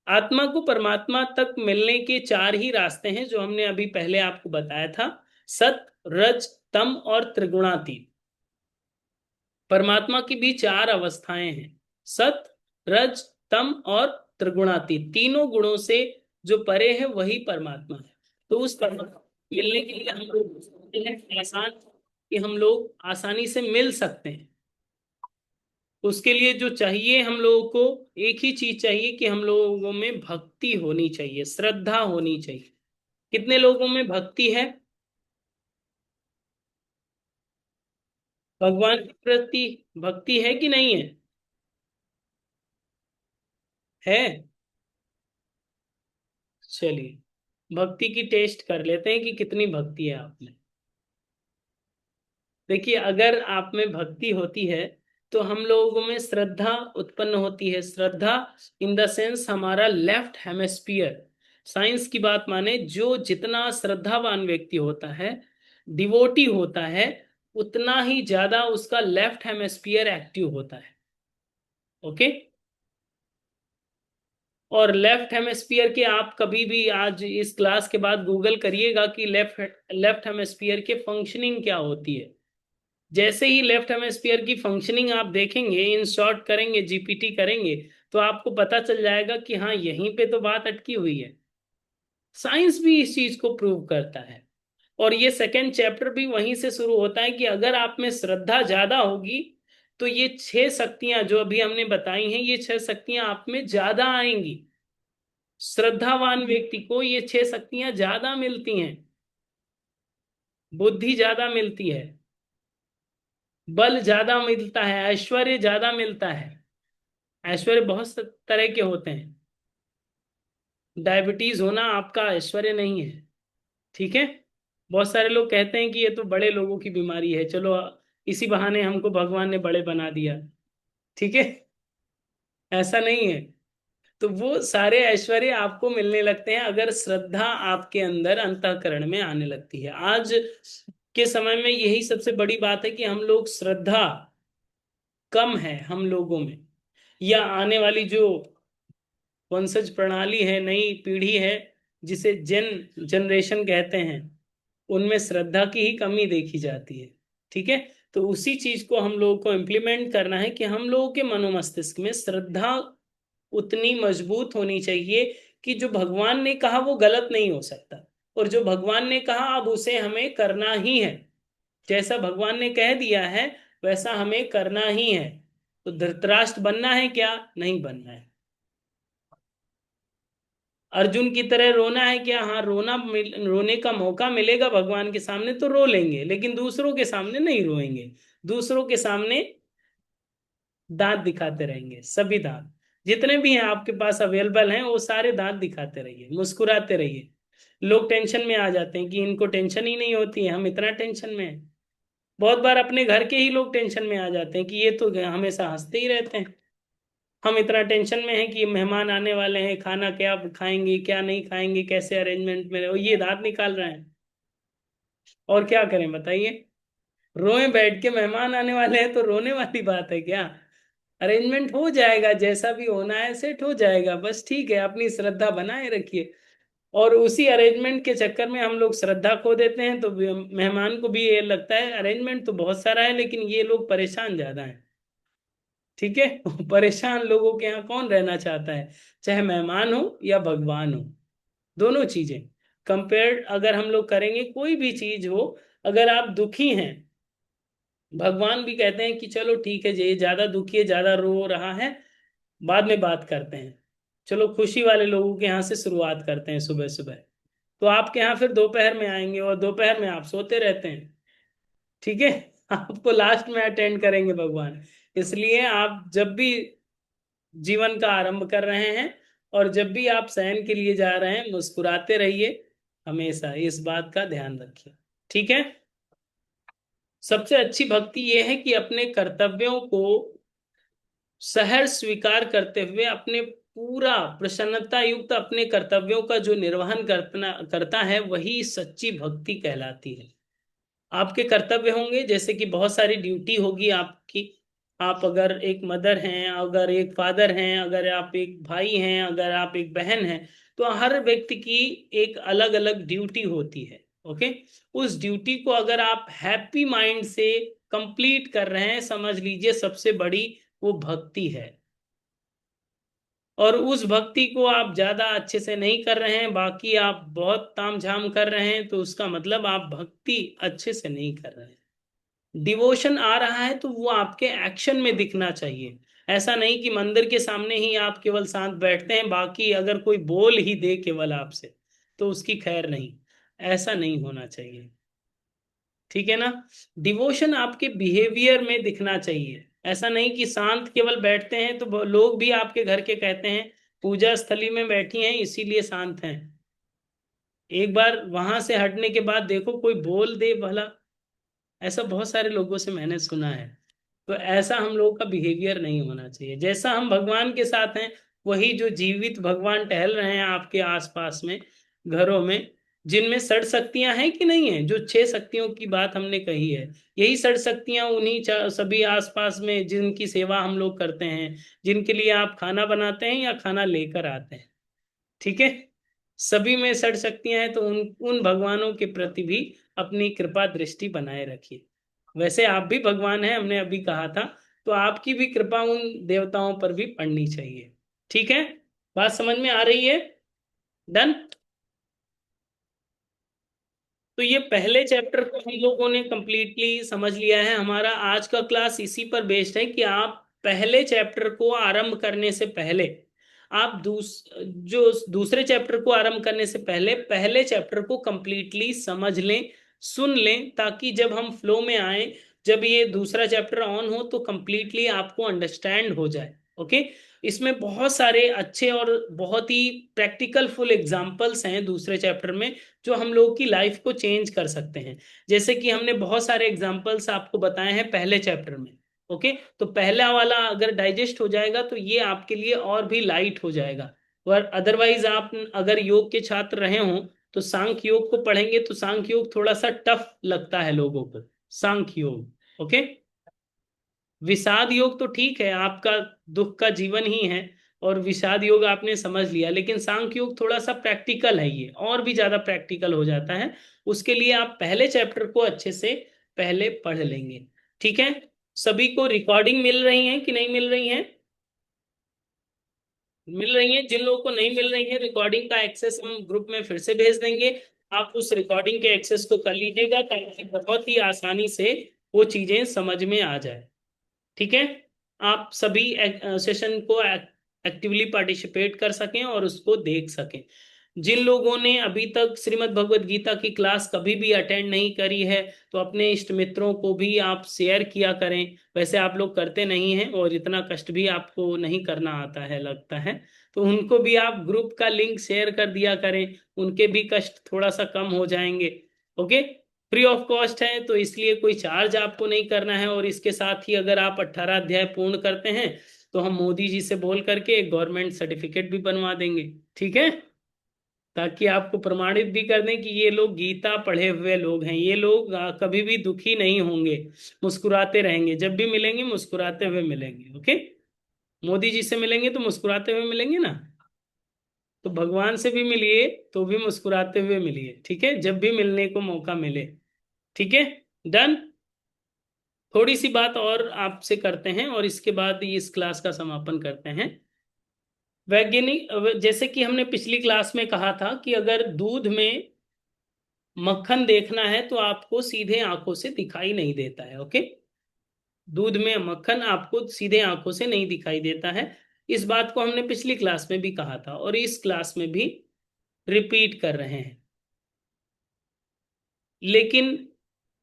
आत्मा को परमात्मा तक मिलने के 4 ही रास्ते हैं जो हमने अभी पहले आपको बताया था, सत, रज, तम और त्रिगुणातीत। परमात्मा की भी 4 अवस्थाएं हैं, सत, रज, तम और त्रिगुणातीत। तीनों गुणों से जो परे है वही परमात्मा है। तो उस परमात्मा मिलने के लिए हम लोग सोचते हैं आसान, कि हम लोग आसानी से मिल सकते हैं। उसके लिए जो चाहिए हम लोगों को, एक ही चीज चाहिए कि हम लोगों में भक्ति होनी चाहिए, श्रद्धा होनी चाहिए। कितने लोगों में भक्ति है भगवान के प्रति? भक्ति है कि नहीं है? है। चलिए भक्ति की टेस्ट कर लेते हैं कि कितनी भक्ति है आप में। देखिए, अगर आप में भक्ति होती है तो हम लोगों में श्रद्धा उत्पन्न होती है। श्रद्धा इन द सेंस हमारा लेफ्ट हेमिस्फीयर, साइंस की बात माने जो जितना श्रद्धावान व्यक्ति होता है, डिवोटी होता है उतना ही ज्यादा उसका लेफ्ट हेमिस्फीयर एक्टिव होता है। ओके। और लेफ्ट हेमिस्फीयर के आप कभी भी आज इस क्लास के बाद गूगल करिएगा कि लेफ्ट लेफ्ट हेमिस्फीयर के फंक्शनिंग क्या होती है। जैसे ही लेफ्ट हेमिस्फीयर की फंक्शनिंग आप देखेंगे, इन शॉर्ट करेंगे, जीपीटी करेंगे, तो आपको पता चल जाएगा कि हाँ, यहीं पे तो बात अटकी हुई है। साइंस भी इस चीज को प्रूव करता है। और ये सेकेंड चैप्टर भी वहीं से शुरू होता है कि अगर आप में श्रद्धा ज्यादा होगी तो ये 6 शक्तियां जो अभी हमने बताई हैं, ये 6 शक्तियां आप में ज्यादा आएंगी। श्रद्धावान व्यक्ति को ये 6 शक्तियां ज्यादा मिलती हैं। बुद्धि ज्यादा मिलती है, बल ज्यादा मिलता है, ऐश्वर्य ज्यादा मिलता है। ऐश्वर्य बहुत तरह के होते हैं। डायबिटीज होना आपका ऐश्वर्य नहीं है। ठीक है। बहुत सारे लोग कहते हैं कि ये तो बड़े लोगों की बीमारी है, चलो इसी बहाने हमको भगवान ने बड़े बना दिया। ठीक है। ऐसा नहीं है। तो वो सारे ऐश्वर्य आपको मिलने लगते हैं अगर श्रद्धा आपके अंदर अंतःकरण में आने लगती है। आज के समय में यही सबसे बड़ी बात है कि हम लोग श्रद्धा कम है हम लोगों में, या आने वाली जो वंशज प्रणाली है, नई पीढ़ी है, जिसे जनरेशन कहते हैं, उनमें श्रद्धा की ही कमी देखी जाती है। ठीक है। तो उसी चीज को हम लोगों को इम्प्लीमेंट करना है कि हम लोगों के मनोमस्तिष्क में श्रद्धा उतनी मजबूत होनी चाहिए कि जो भगवान ने कहा वो गलत नहीं हो सकता, और जो भगवान ने कहा अब उसे हमें करना ही है। जैसा भगवान ने कह दिया है वैसा हमें करना ही है। तो धृतराष्ट्र बनना है क्या? नहीं बनना है। अर्जुन की तरह रोना है क्या? हाँ, रोने का मौका मिलेगा भगवान के सामने तो रो लेंगे, लेकिन दूसरों के सामने नहीं रोएंगे। दूसरों के सामने दांत दिखाते रहेंगे, सभी दांत जितने भी हैं आपके पास अवेलेबल हैं वो सारे दांत दिखाते रहिए, मुस्कुराते रहिए। लोग टेंशन में आ जाते हैं कि इनको टेंशन ही नहीं होती है, हम इतना टेंशन में हैं। बहुत बार अपने घर के ही लोग टेंशन में आ जाते हैं कि ये तो हमेशा हंसते ही रहते हैं। हम इतना टेंशन में हैं कि मेहमान आने वाले हैं, खाना क्या खाएंगे क्या नहीं खाएंगे, कैसे अरेंजमेंट में, और ये दांत निकाल रहे हैं। और क्या करें बताइए? रोए बैठ के, मेहमान आने वाले हैं तो रोने वाली बात है क्या? अरेंजमेंट हो जाएगा, जैसा भी होना है सेट हो जाएगा, बस ठीक है, अपनी श्रद्धा बनाए रखिए। और उसी अरेंजमेंट के चक्कर में हम लोग श्रद्धा खो देते हैं, तो मेहमान को भी ये लगता है अरेंजमेंट तो बहुत सारा है लेकिन ये लोग परेशान ज्यादा हैं। ठीक है। परेशान लोगों के यहाँ कौन रहना चाहता है? चाहे मेहमान हो या भगवान हो, दोनों चीजें कंपेयर अगर हम लोग करेंगे, कोई भी चीज हो, अगर आप दुखी हैं, भगवान भी कहते हैं कि चलो ठीक है, ये ज्यादा दुखी है, ज्यादा रो रहा है, बाद में बात करते हैं। चलो खुशी वाले लोगों के यहाँ से शुरुआत करते हैं सुबह सुबह। तो आपके यहाँ फिर दोपहर में आएंगे और दोपहर में आप सोते रहते हैं। ठीक है। आपको लास्ट में अटेंड करेंगे भगवान। इसलिए आप जब भी जीवन का आरंभ कर रहे हैं और जब भी आप शयन के लिए जा रहे हैं, मुस्कुराते रहिए। हमेशा इस बात का ध्यान रखिए। ठीक है। सबसे अच्छी भक्ति यह है कि अपने कर्तव्यों को सहर्ष स्वीकार करते हुए अपने पूरा प्रसन्नता युक्त अपने कर्तव्यों का जो निर्वहन करना करता है, वही सच्ची भक्ति कहलाती है। आपके कर्तव्य होंगे, जैसे कि बहुत सारी ड्यूटी होगी आपकी। आप अगर एक मदर हैं, अगर एक फादर हैं, अगर आप एक भाई हैं, अगर आप एक बहन हैं, तो हर व्यक्ति की एक अलग अलग ड्यूटी होती है। ओके। उस ड्यूटी को अगर आप हैप्पी माइंड से कंप्लीट कर रहे हैं, समझ लीजिए सबसे बड़ी वो भक्ति है। और उस भक्ति को आप ज्यादा अच्छे से नहीं कर रहे हैं, बाकी आप बहुत तामझाम कर रहे हैं, तो उसका मतलब आप भक्ति अच्छे से नहीं कर रहे हैं। डिवोशन आ रहा है तो वो आपके एक्शन में दिखना चाहिए। ऐसा नहीं कि मंदिर के सामने ही आप केवल शांत बैठते हैं, बाकी अगर कोई बोल ही दे केवल आपसे तो उसकी खैर नहीं। ऐसा नहीं होना चाहिए। ठीक है ना? डिवोशन आपके बिहेवियर में दिखना चाहिए। ऐसा नहीं कि शांत केवल बैठते हैं तो लोग भी आपके घर के कहते हैं पूजा स्थली में बैठी हैं इसीलिए शांत हैं। एक बार वहां से हटने के बाद देखो कोई बोल दे भला। ऐसा बहुत सारे लोगों से मैंने सुना है। तो ऐसा हम लोग का बिहेवियर नहीं होना चाहिए। जैसा हम भगवान के साथ हैं, वही जो जीवित भगवान टहल रहे हैं आपके आसपास में, घरों में, जिनमें षड शक्तियां हैं कि नहीं है, जो 6 शक्तियों की बात हमने कही है, यही षड शक्तियां उन्हीं सभी आसपास में जिनकी सेवा हम लोग करते हैं, जिनके लिए आप खाना बनाते हैं या खाना लेकर आते हैं, ठीक है, सभी में षड शक्तियां हैं, तो उन उन भगवानों के प्रति भी अपनी कृपा दृष्टि बनाए रखिए। वैसे आप भी भगवान हैं, हमने अभी कहा था, तो आपकी भी कृपा उन देवताओं पर भी पड़नी चाहिए। ठीक है, बात समझ में आ रही है? डन। तो ये पहले चैप्टर को हम लोगों ने कंप्लीटली समझ लिया है। हमारा आज का क्लास इसी पर बेस्ड है कि आप पहले चैप्टर को आरंभ करने से पहले, आप जो दूसरे चैप्टर को आरंभ करने से पहले पहले चैप्टर को कंप्लीटली समझ लें, सुन लें, ताकि जब हम फ्लो में आए, जब ये दूसरा चैप्टर ऑन हो, तो कंप्लीटली आपको अंडरस्टैंड हो जाए। ओके, इसमें बहुत सारे अच्छे और बहुत ही प्रैक्टिकल फुल एग्जाम्पल्स हैं दूसरे चैप्टर में, जो हम लोग की लाइफ को चेंज कर सकते हैं। जैसे कि हमने बहुत सारे एग्जाम्पल्स आपको बताए हैं पहले चैप्टर में। ओके, तो पहला वाला अगर डाइजेस्ट हो जाएगा तो ये आपके लिए और भी लाइट हो जाएगा। और अदरवाइज आप अगर योग के छात्र रहे हों, तो सांख्य योग को पढ़ेंगे तो सांख्य योग थोड़ा सा टफ लगता है लोगों को, सांख्य योग। ओके, विषाद योग तो ठीक है, आपका दुख का जीवन ही है, और विषाद योग आपने समझ लिया, लेकिन सांख्य योग थोड़ा सा प्रैक्टिकल है, ये और भी ज्यादा प्रैक्टिकल हो जाता है। उसके लिए आप पहले चैप्टर को अच्छे से पहले पढ़ लेंगे। ठीक है, सभी को रिकॉर्डिंग मिल रही है कि नहीं मिल रही है? मिल रही है। जिन लोगों को नहीं मिल रही है, रिकॉर्डिंग का एक्सेस हम ग्रुप में फिर से भेज देंगे, आप उस रिकॉर्डिंग के एक्सेस को कर लीजिएगा, ताकि बहुत ही आसानी से वो चीजें समझ में आ जाए। ठीक है, आप सभी सेशन को एक्टिवली पार्टिसिपेट कर सकें और उसको देख सकें। जिन लोगों ने अभी तक श्रीमद् भगवद गीता की क्लास कभी भी अटेंड नहीं करी है, तो अपने इष्ट मित्रों को भी आप शेयर किया करें। वैसे आप लोग करते नहीं हैं, और इतना कष्ट भी आपको नहीं करना आता है लगता है, तो उनको भी आप ग्रुप का लिंक शेयर कर दिया करें, उनके भी कष्ट थोड़ा सा कम हो जाएंगे। ओके, फ्री ऑफ कॉस्ट है, तो इसलिए कोई चार्ज आपको नहीं करना है। और इसके साथ ही अगर आप 18 अध्याय पूर्ण करते हैं, तो हम मोदी जी से बोल करके एक गवर्नमेंट सर्टिफिकेट भी बनवा देंगे। ठीक है, ताकि आपको प्रमाणित भी कर दें कि ये लोग गीता पढ़े हुए लोग हैं, ये लोग कभी भी दुखी नहीं होंगे, मुस्कुराते रहेंगे, जब भी मिलेंगे मुस्कुराते हुए मिलेंगे। ओके, मोदी जी से मिलेंगे तो मुस्कुराते हुए मिलेंगे ना, तो भगवान से भी मिलिए तो भी मुस्कुराते हुए मिलिए। ठीक है, जब भी मिलने को मौका मिले। ठीक है, डन। थोड़ी सी बात और आपसे करते हैं, और इसके बाद इस क्लास का समापन करते हैं। वैज्ञानिक, जैसे कि हमने पिछली क्लास में कहा था कि अगर दूध में मक्खन देखना है तो आपको सीधे आंखों से दिखाई नहीं देता है। ओके, दूध में मक्खन आपको सीधे आंखों से नहीं दिखाई देता है। इस बात को हमने पिछली क्लास में भी कहा था, और इस क्लास में भी रिपीट कर रहे हैं। लेकिन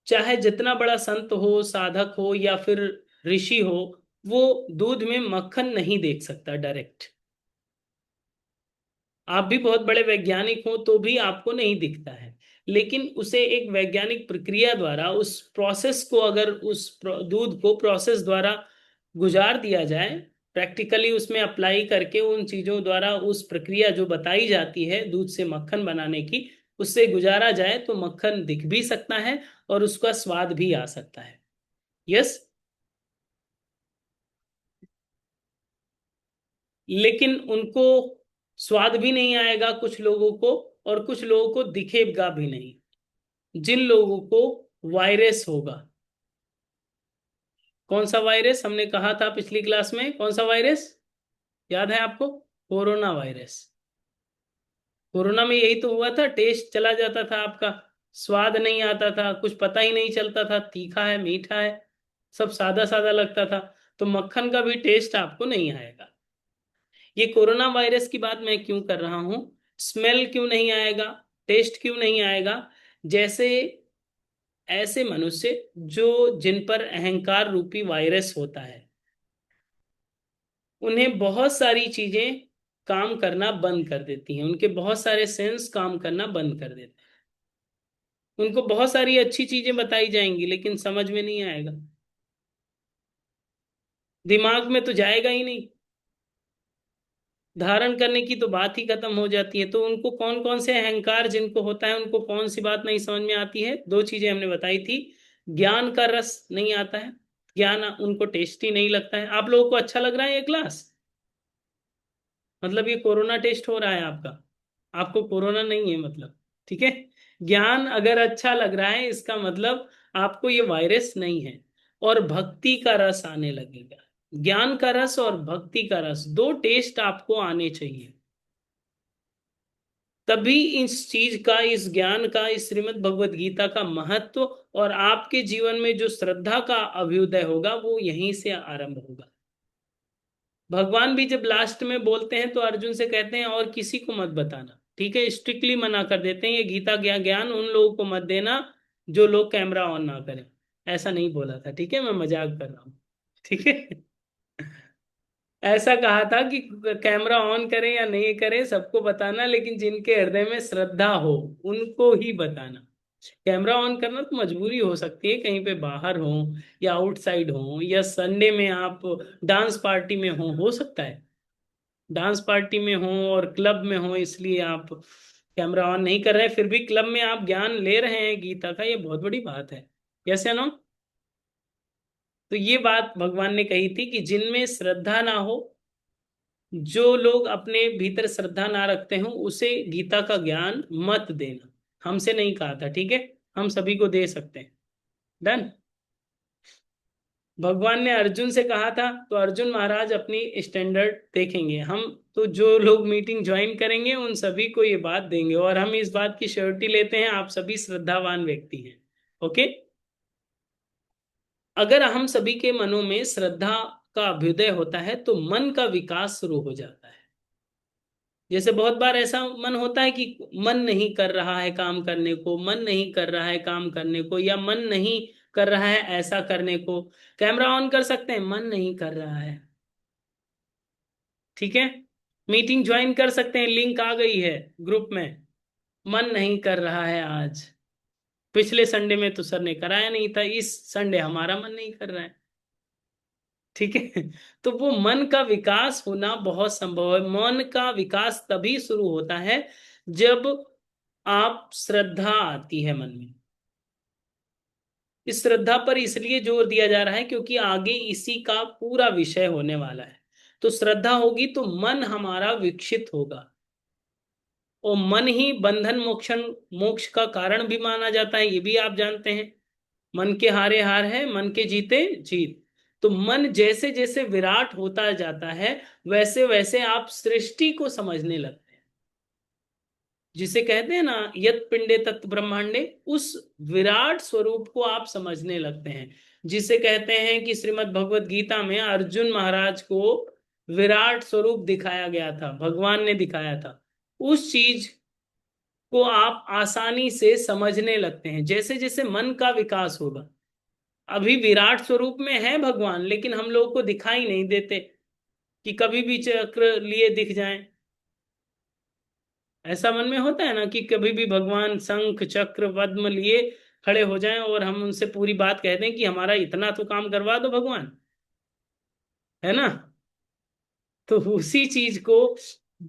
चाहे जितना बड़ा संत हो, साधक हो, या फिर ऋषि हो, वो दूध में मक्खन नहीं देख सकता डायरेक्ट। आप भी बहुत बड़े वैज्ञानिक हो तो भी आपको नहीं दिखता है, लेकिन उसे एक वैज्ञानिक प्रक्रिया द्वारा, उस प्रोसेस को, अगर उस दूध को प्रोसेस द्वारा गुजार दिया जाए, प्रैक्टिकली उसमें अप्लाई करके उन चीजों द्वारा, उस प्रक्रिया जो बताई जाती है दूध से मक्खन बनाने की, उससे गुजारा जाए, तो मक्खन दिख भी सकता है और उसका स्वाद भी आ सकता है। यस, लेकिन उनको स्वाद भी नहीं आएगा कुछ लोगों को, और कुछ लोगों को दिखेगा भी नहीं। जिन लोगों को वायरस होगा, कौन सा वायरस हमने कहा था पिछली क्लास में, कौन सा वायरस याद है आपको? Corona virus. कोरोना में यही तो हुआ था, टेस्ट चला जाता था आपका, स्वाद नहीं आता था, कुछ पता ही नहीं चलता था तीखा है मीठा है, सब सादा सादा लगता था। तो मक्खन का भी टेस्ट आपको नहीं आएगा। ये कोरोना वायरस की बात मैं क्यों कर रहा हूं? स्मेल क्यों नहीं आएगा, टेस्ट क्यों नहीं आएगा? जैसे ऐसे मनुष्य जो, जिन पर अहंकार रूपी वायरस होता है, उन्हें बहुत सारी चीजें काम करना बंद कर देती हैं, उनके बहुत सारे सेंस काम करना बंद कर देते हैं। उनको बहुत सारी अच्छी चीजें बताई जाएंगी, लेकिन समझ में नहीं आएगा, दिमाग में तो जाएगा ही नहीं। धारण करने की तो बात ही खत्म हो जाती है। तो उनको कौन कौन से अहंकार जिनको होता है उनको कौन सी बात नहीं समझ में आती है? दो चीजें हमने बताई थी। ज्ञान का रस नहीं आता है, ज्ञान उनको टेस्टी नहीं लगता है। आप लोगों को अच्छा लग रहा है ये क्लास? मतलब ये कोरोना टेस्ट हो रहा है आपका? आपको कोरोना नहीं है मतलब, ठीक है। ज्ञान अगर अच्छा लग रहा है इसका मतलब आपको ये वायरस नहीं है। और भक्ति का रस आने लगेगा। ज्ञान का रस और भक्ति का रस, दो टेस्ट आपको आने चाहिए। तभी इस चीज का, इस ज्ञान का, इस श्रीमद् भगवत गीता का महत्व और आपके जीवन में जो श्रद्धा का अभ्युदय होगा वो यहीं से आरंभ होगा। भगवान भी जब लास्ट में बोलते हैं तो अर्जुन से कहते हैं और किसी को मत बताना, ठीक है। स्ट्रिक्टली मना कर देते हैं, ये गीता ज्ञान उन लोगों को मत देना जो लोग कैमरा ऑन ना करें। ऐसा नहीं बोला था, ठीक है, मैं मजाक कर रहा हूँ, ठीक है। ऐसा कहा था कि कैमरा ऑन करें या नहीं करें सबको बताना, लेकिन जिनके हृदय में श्रद्धा हो उनको ही बताना। कैमरा ऑन करना तो मजबूरी हो सकती है, कहीं पे बाहर हो या आउटसाइड हो या संडे में आप डांस पार्टी में हो सकता है। डांस पार्टी में हो और क्लब में हो इसलिए आप कैमरा ऑन नहीं कर रहे हैं, फिर भी क्लब में आप ज्ञान ले रहे हैं गीता का, ये बहुत बड़ी बात है। यस या नो? तो ये बात भगवान ने कही थी कि जिनमें श्रद्धा ना हो, जो लोग अपने भीतर श्रद्धा ना रखते हो उसे गीता का ज्ञान मत देना। हमसे नहीं कहा था, ठीक है, हम सभी को दे सकते हैं। डन। भगवान ने अर्जुन से कहा था तो अर्जुन महाराज अपनी स्टैंडर्ड देखेंगे। हम तो जो लोग मीटिंग ज्वाइन करेंगे उन सभी को ये बात देंगे, और हम इस बात की श्योरिटी लेते हैं आप सभी श्रद्धावान व्यक्ति हैं। ओके। अगर हम सभी के मनों में श्रद्धा का अभ्युदय होता है तो मन का विकास शुरू हो जाता है। जैसे बहुत बार ऐसा मन होता है कि मन नहीं कर रहा है काम करने को, मन नहीं कर रहा है काम करने को, या मन नहीं कर रहा है ऐसा करने को। कैमरा ऑन कर सकते हैं, मन नहीं कर रहा है, ठीक है। मीटिंग ज्वाइन कर सकते हैं, लिंक आ गई है ग्रुप में, मन नहीं कर रहा है आज। पिछले संडे में तो सर ने कराया नहीं था, इस संडे हमारा मन नहीं कर रहा है, ठीक है। तो वो मन का विकास होना बहुत संभव है। मन का विकास तभी शुरू होता है जब आप श्रद्धा आती है मन में। इस श्रद्धा पर इसलिए जोर दिया जा रहा है क्योंकि आगे इसी का पूरा विषय होने वाला है। तो श्रद्धा होगी तो मन हमारा विकसित होगा, और मन ही बंधन मोक्षण मोक्ष का कारण भी माना जाता है, ये भी आप जानते हैं। मन के हारे हार है, मन के जीते जीत। तो मन जैसे जैसे विराट होता जाता है वैसे वैसे आप सृष्टि को समझने लगते हैं। जिसे कहते हैं ना यत पिंडे तत् ब्रह्मांडे, उस विराट स्वरूप को आप समझने लगते हैं। जिसे कहते हैं कि श्रीमद् भगवत गीता में अर्जुन महाराज को विराट स्वरूप दिखाया गया था, भगवान ने दिखाया था। उस चीज को आप आसानी से समझने लगते हैं जैसे जैसे मन का विकास होगा। अभी विराट स्वरूप में है भगवान, लेकिन हम लोगों को दिखाई नहीं देते कि कभी भी चक्र लिए दिख जाएं। ऐसा मन में होता है ना कि कभी भी भगवान शंख चक्र पद्म लिए खड़े हो जाएं और हम उनसे पूरी बात कहते हैं कि हमारा इतना तो काम करवा दो भगवान, है ना। तो उसी चीज को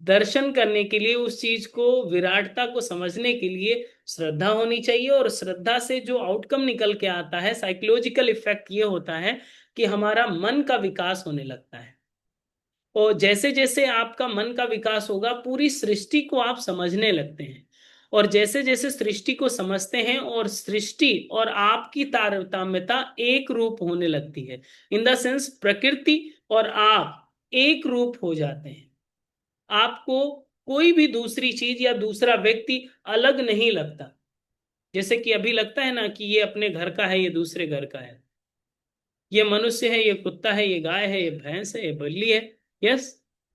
दर्शन करने के लिए, उस चीज को विराटता को समझने के लिए श्रद्धा होनी चाहिए। और श्रद्धा से जो आउटकम निकल के आता है, साइकोलॉजिकल इफेक्ट ये होता है कि हमारा मन का विकास होने लगता है। और जैसे जैसे आपका मन का विकास होगा पूरी सृष्टि को आप समझने लगते हैं। और जैसे जैसे सृष्टि को समझते हैं और सृष्टि और आपकी तारतम्यता एक रूप होने लगती है, इन द सेंस प्रकृति और आप एक रूप हो जाते हैं। आपको कोई भी दूसरी चीज या दूसरा व्यक्ति अलग नहीं लगता। जैसे कि अभी लगता है ना कि ये अपने घर का है, ये दूसरे घर का है, ये मनुष्य है, ये कुत्ता है, ये गाय है, ये भैंस है, ये बल्ली है। यस,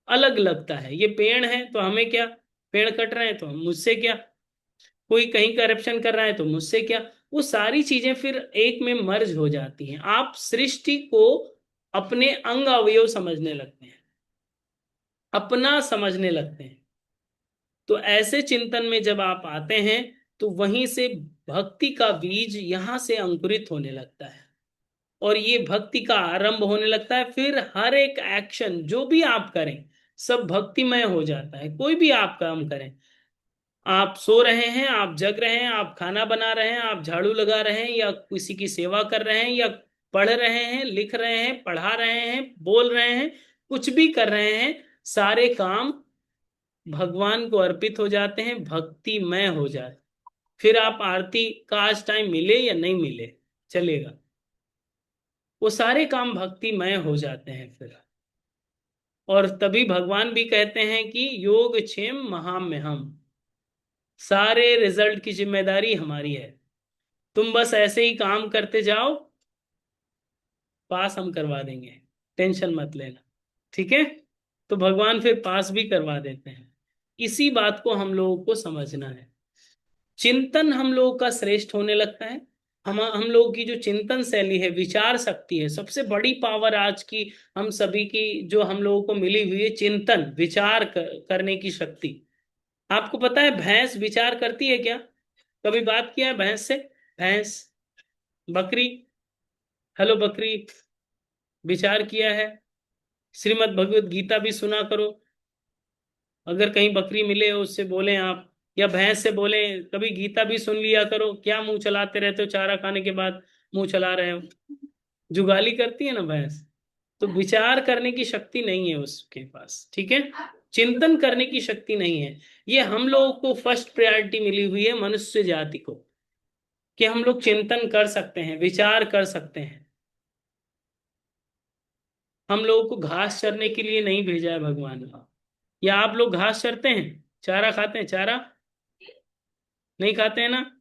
अलग लगता है। ये पेड़ है तो हमें क्या, पेड़ कट रहे हैं तो मुझसे क्या, कोई कहीं करप्शन कर रहा है तो मुझसे क्या। वो सारी चीजें फिर एक में मर्ज हो जाती हैं। आप सृष्टि को अपने अंग अवयव समझने लगते हैं, अपना समझने लगते हैं। तो ऐसे चिंतन में जब आप आते हैं तो वहीं से भक्ति का बीज यहां से अंकुरित होने लगता है, और ये भक्ति का आरंभ होने लगता है। फिर हर एक एक्शन जो भी आप करें, सब भक्तिमय हो जाता है। कोई भी आप काम करें, आप सो रहे हैं, आप जग रहे हैं, आप खाना बना रहे हैं, आप झाड़ू लगा रहे हैं, या किसी की सेवा कर रहे हैं, या पढ़ रहे हैं, लिख रहे हैं, पढ़ा रहे हैं, बोल रहे हैं, कुछ भी कर रहे हैं, सारे काम भगवान को अर्पित हो जाते हैं, भक्तिमय हो जाते। फिर आप आरती का आज टाइम मिले या नहीं मिले चलेगा, वो सारे काम भक्तिमय हो जाते हैं फिर। और तभी भगवान भी कहते हैं कि योग क्षेम महाम्य हम, सारे रिजल्ट की जिम्मेदारी हमारी है, तुम बस ऐसे ही काम करते जाओ, पास हम करवा देंगे, टेंशन मत लेना। ठीक है, तो भगवान फिर पास भी करवा देते हैं। इसी बात को हम लोगों को समझना है। चिंतन हम लोगों का श्रेष्ठ होने लगता है। हम लोगों की जो चिंतन शैली है, विचार शक्ति है, सबसे बड़ी पावर आज की हम सभी की जो हम लोगों को मिली हुई है, चिंतन विचार करने की शक्ति। आपको पता है भैंस विचार करती है क्या? कभी बात किया है भैंस से? भैंस, बकरी, हेलो बकरी, विचार किया है? श्रीमद् भगवत गीता भी सुना करो। अगर कहीं बकरी मिले उससे बोले आप, या भैंस से बोले कभी गीता भी सुन लिया करो। क्या मुंह चलाते रहते हो, चारा खाने के बाद मुंह चला रहे हो? जुगाली करती है ना भैंस। तो विचार करने की शक्ति नहीं है उसके पास, ठीक है, चिंतन करने की शक्ति नहीं है। ये हम लोगों को फर्स्ट प्रायोरिटी मिली हुई है मनुष्य जाति को, कि हम लोग चिंतन कर सकते हैं, विचार कर सकते हैं। हम लोगों को घास चरने के लिए नहीं भेजा है भगवान ने। या आप लोग घास चरते हैं, चारा खाते हैं? चारा नहीं खाते हैं ना।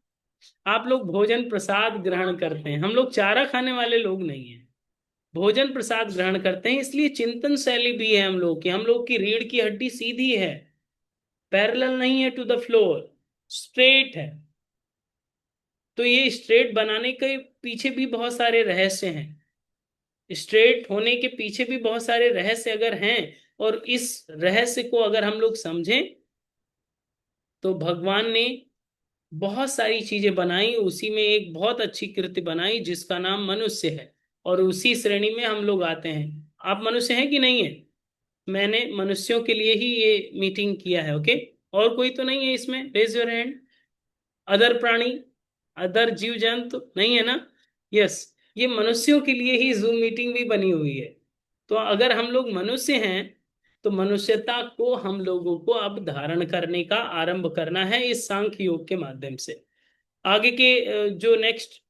आप लोग भोजन प्रसाद ग्रहण करते हैं, हम लोग चारा खाने वाले लोग नहीं हैं, भोजन प्रसाद ग्रहण करते हैं। इसलिए चिंतन शैली भी है हम लोग की, हम लोग की रीढ़ की हड्डी सीधी है, पैरेलल नहीं है टू द फ्लोर, स्ट्रेट है। तो ये स्ट्रेट बनाने के पीछे भी बहुत सारे रहस्य हैं, स्ट्रेट होने के पीछे भी बहुत सारे रहस्य अगर हैं, और इस रहस्य को अगर हम लोग समझें, तो भगवान ने बहुत सारी चीजें बनाई, उसी में एक बहुत अच्छी कृति बनाई जिसका नाम मनुष्य है, और उसी श्रेणी में हम लोग आते हैं। आप मनुष्य हैं कि नहीं है? मैंने मनुष्यों के लिए ही ये मीटिंग किया है, ओके। और कोई तो नहीं है इसमें? Raise your hand. अदर प्राणी, अदर जीव जंतु नहीं है ना? यस, ये मनुष्यों के लिए ही जूम मीटिंग भी बनी हुई है। तो अगर हम लोग मनुष्य हैं, तो मनुष्यता को हम लोगों को अब धारण करने का आरंभ करना है इस सांख्य योग के माध्यम से। आगे के जो नेक्स्ट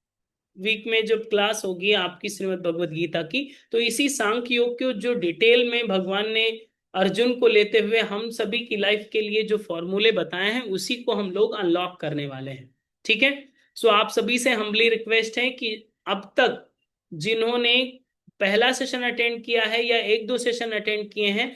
वीक में जब क्लास होगी आपकी श्रीमद् भगवत गीता की, तो इसी सांख्य योग को जो डिटेल में भगवान ने अर्जुन को लेते हुए हम सभी की लाइफ के लिए जो फॉर्मूले बताए हैं, उसी को हम लोग अनलॉक करने वाले हैं। ठीक है, सो आप सभी से हम्बली रिक्वेस्ट है कि अब तक जिन्होंने पहला सेशन अटेंड किया है या एक दो सेशन अटेंड किए हैं,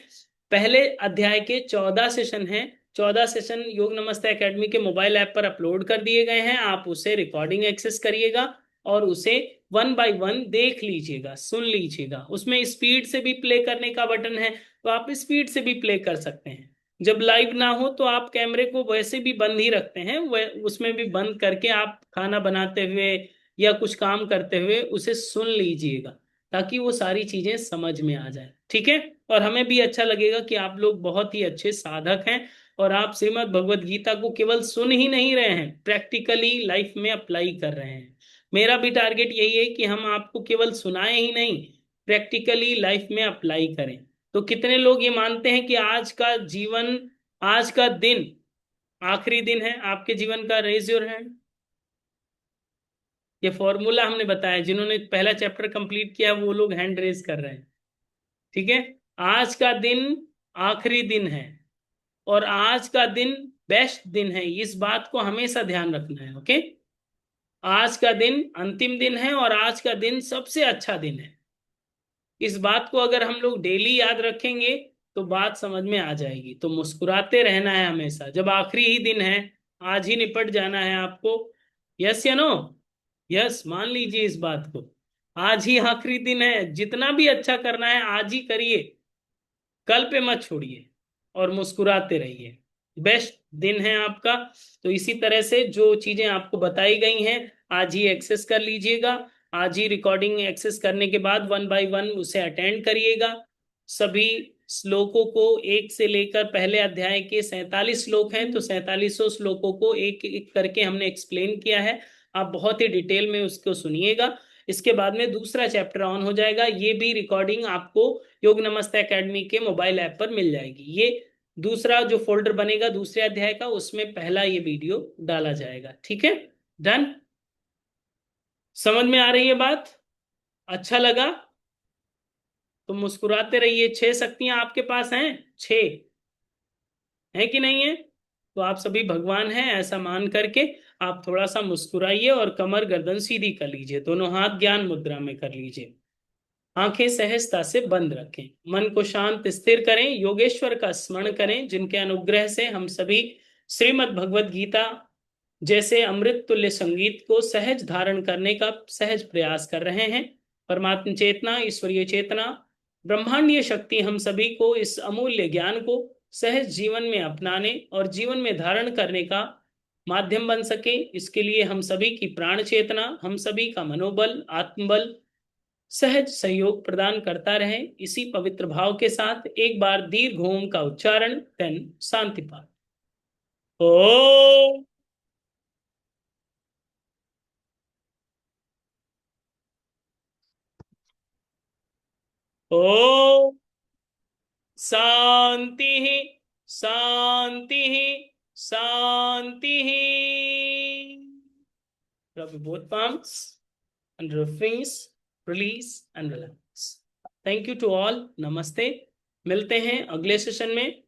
पहले अध्याय के 14 सेशन हैं, 14 सेशन योग नमस्ते एकेडमी के मोबाइल ऐप पर अपलोड कर दिए गए हैं। आप उसे रिकॉर्डिंग एक्सेस करिएगा और उसे वन बाय वन देख लीजिएगा, सुन लीजिएगा। उसमें स्पीड से भी प्ले करने का बटन है, तो आप स्पीड से भी प्ले कर सकते हैं। जब लाइव ना हो तो आप कैमरे को वैसे भी बंद ही रखते हैं, उसमें भी बंद करके आप खाना बनाते हुए या कुछ काम करते हुए उसे सुन लीजिएगा, ताकि वो सारी चीजें समझ में आ जाए। ठीक है, और हमें भी अच्छा लगेगा कि आप लोग बहुत ही अच्छे साधक हैं, और आप श्रीमद् भगवत गीता को केवल सुन ही नहीं रहे हैं, प्रैक्टिकली लाइफ में अप्लाई कर रहे हैं। मेरा भी टारगेट यही है कि हम आपको केवल सुनाए ही नहीं, प्रैक्टिकली लाइफ में अप्लाई करें। तो कितने लोग ये मानते हैं कि आज का जीवन, आज का दिन आखिरी दिन है आपके जीवन का? Raise your hand. ये फॉर्मूला हमने बताया, जिन्होंने पहला चैप्टर कंप्लीट किया वो लोग हैंड रेज कर रहे हैं। ठीक है, आज का दिन आखिरी दिन है, और आज का दिन बेस्ट दिन है, इस बात को हमेशा ध्यान रखना है, ओके। आज का दिन अंतिम दिन है और आज का दिन सबसे अच्छा दिन है। इस बात को अगर हम लोग डेली याद रखेंगे तो बात समझ में आ जाएगी। तो मुस्कुराते रहना है हमेशा, जब आखिरी ही दिन है, आज ही निपट जाना है आपको। यस या नो? यस, मान लीजिए इस बात को, आज ही आखिरी दिन है, जितना भी अच्छा करना है आज ही करिए, कल पे मत छोड़िए, और मुस्कुराते रहिए। बेस्ट दिन है आपका। तो इसी तरह से जो चीजें आपको बताई गई हैं, आज ही एक्सेस कर लीजिएगा। आज ही रिकॉर्डिंग एक्सेस करने के बाद वन बाय वन उसे अटेंड करिएगा। सभी श्लोकों को एक से लेकर पहले अध्याय के 47 श्लोक हैं, तो 47 श्लोकों को एक एक करके हमने एक्सप्लेन किया है। आप बहुत ही डिटेल में उसको सुनिएगा। इसके बाद में दूसरा चैप्टर ऑन हो जाएगा। ये भी रिकॉर्डिंग आपको योग नमस्ते एकेडमी के मोबाइल ऐप पर मिल जाएगी। ये दूसरा जो फोल्डर बनेगा दूसरे अध्याय का, उसमें पहला ये वीडियो डाला जाएगा। ठीक है, डन। समझ में आ रही है बात? अच्छा लगा तो मुस्कुराते रहिए। 6 शक्तियां आपके पास हैं, 6 है कि नहीं है? तो आप सभी भगवान हैं ऐसा मान करके आप थोड़ा सा मुस्कुराइए और कमर गर्दन सीधी कर लीजिए, दोनों हाथ ज्ञान मुद्रा में कर लीजिए। आंखें सहजता से बंद रखें, मन को शांत स्थिर करें, योगेश्वर का स्मरण करें जिनके अनुग्रह से हम सभी श्रीमद् भगवत गीता जैसे अमृत तुल्य संगीत को सहज धारण करने का सहज प्रयास कर रहे हैं। परमात्म चेतना, ईश्वरीय चेतना, ब्रह्मांडीय शक्ति हम सभी को इस अमूल्य ज्ञान को सहज जीवन में अपनाने और जीवन में धारण करने का माध्यम बन सके, इसके लिए हम सभी की प्राण चेतना, हम सभी का मनोबल, आत्मबल सहज सहयोग प्रदान करता रहे। इसी पवित्र भाव के साथ एक बार दीर्घ ओम का उच्चारण, देन शांति पाठ। ओ ओ शांति शांति शांति। Rub both palms under your fingers, release and relax. Thank you to all. नमस्ते। मिलते हैं अगले सेशन में।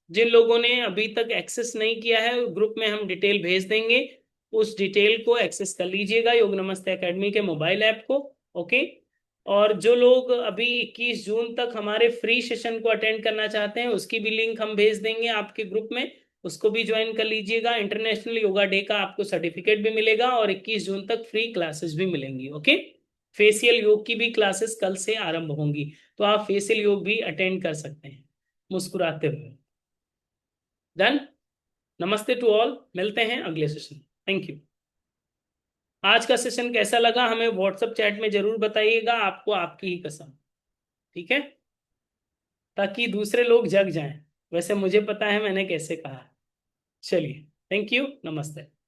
जिन लोगों ने अभी तक एक्सेस नहीं किया है, ग्रुप में हम डिटेल भेज देंगे, उस डिटेल को एक्सेस कर लीजिएगा योग नमस्ते एकेडमी के मोबाइल ऐप को। ओके। और जो लोग अभी 21 जून तक हमारे फ्री सेशन को अटेंड करना चाहते हैं, उसकी भी लिंक हम भेज देंगे आपके ग्रुप में, उसको भी ज्वाइन कर लीजिएगा। इंटरनेशनल योगा डे का आपको सर्टिफिकेट भी मिलेगा और 21 जून तक फ्री क्लासेस भी मिलेंगी। ओके। फेशियल योग की भी क्लासेस कल से आरंभ होंगी, तो आप फेशियल योग भी अटेंड कर सकते हैं मुस्कुराते हुए। डन। नमस्ते टू ऑल, मिलते हैं अगले सेशन। Thank you. आज का सेशन कैसा लगा हमें व्हाट्सएप चैट में जरूर बताइएगा, आपको आपकी ही कसम। ठीक है, ताकि दूसरे लोग जग जाएं। वैसे मुझे पता है मैंने कैसे कहा। चलिए, थैंक यू, नमस्ते।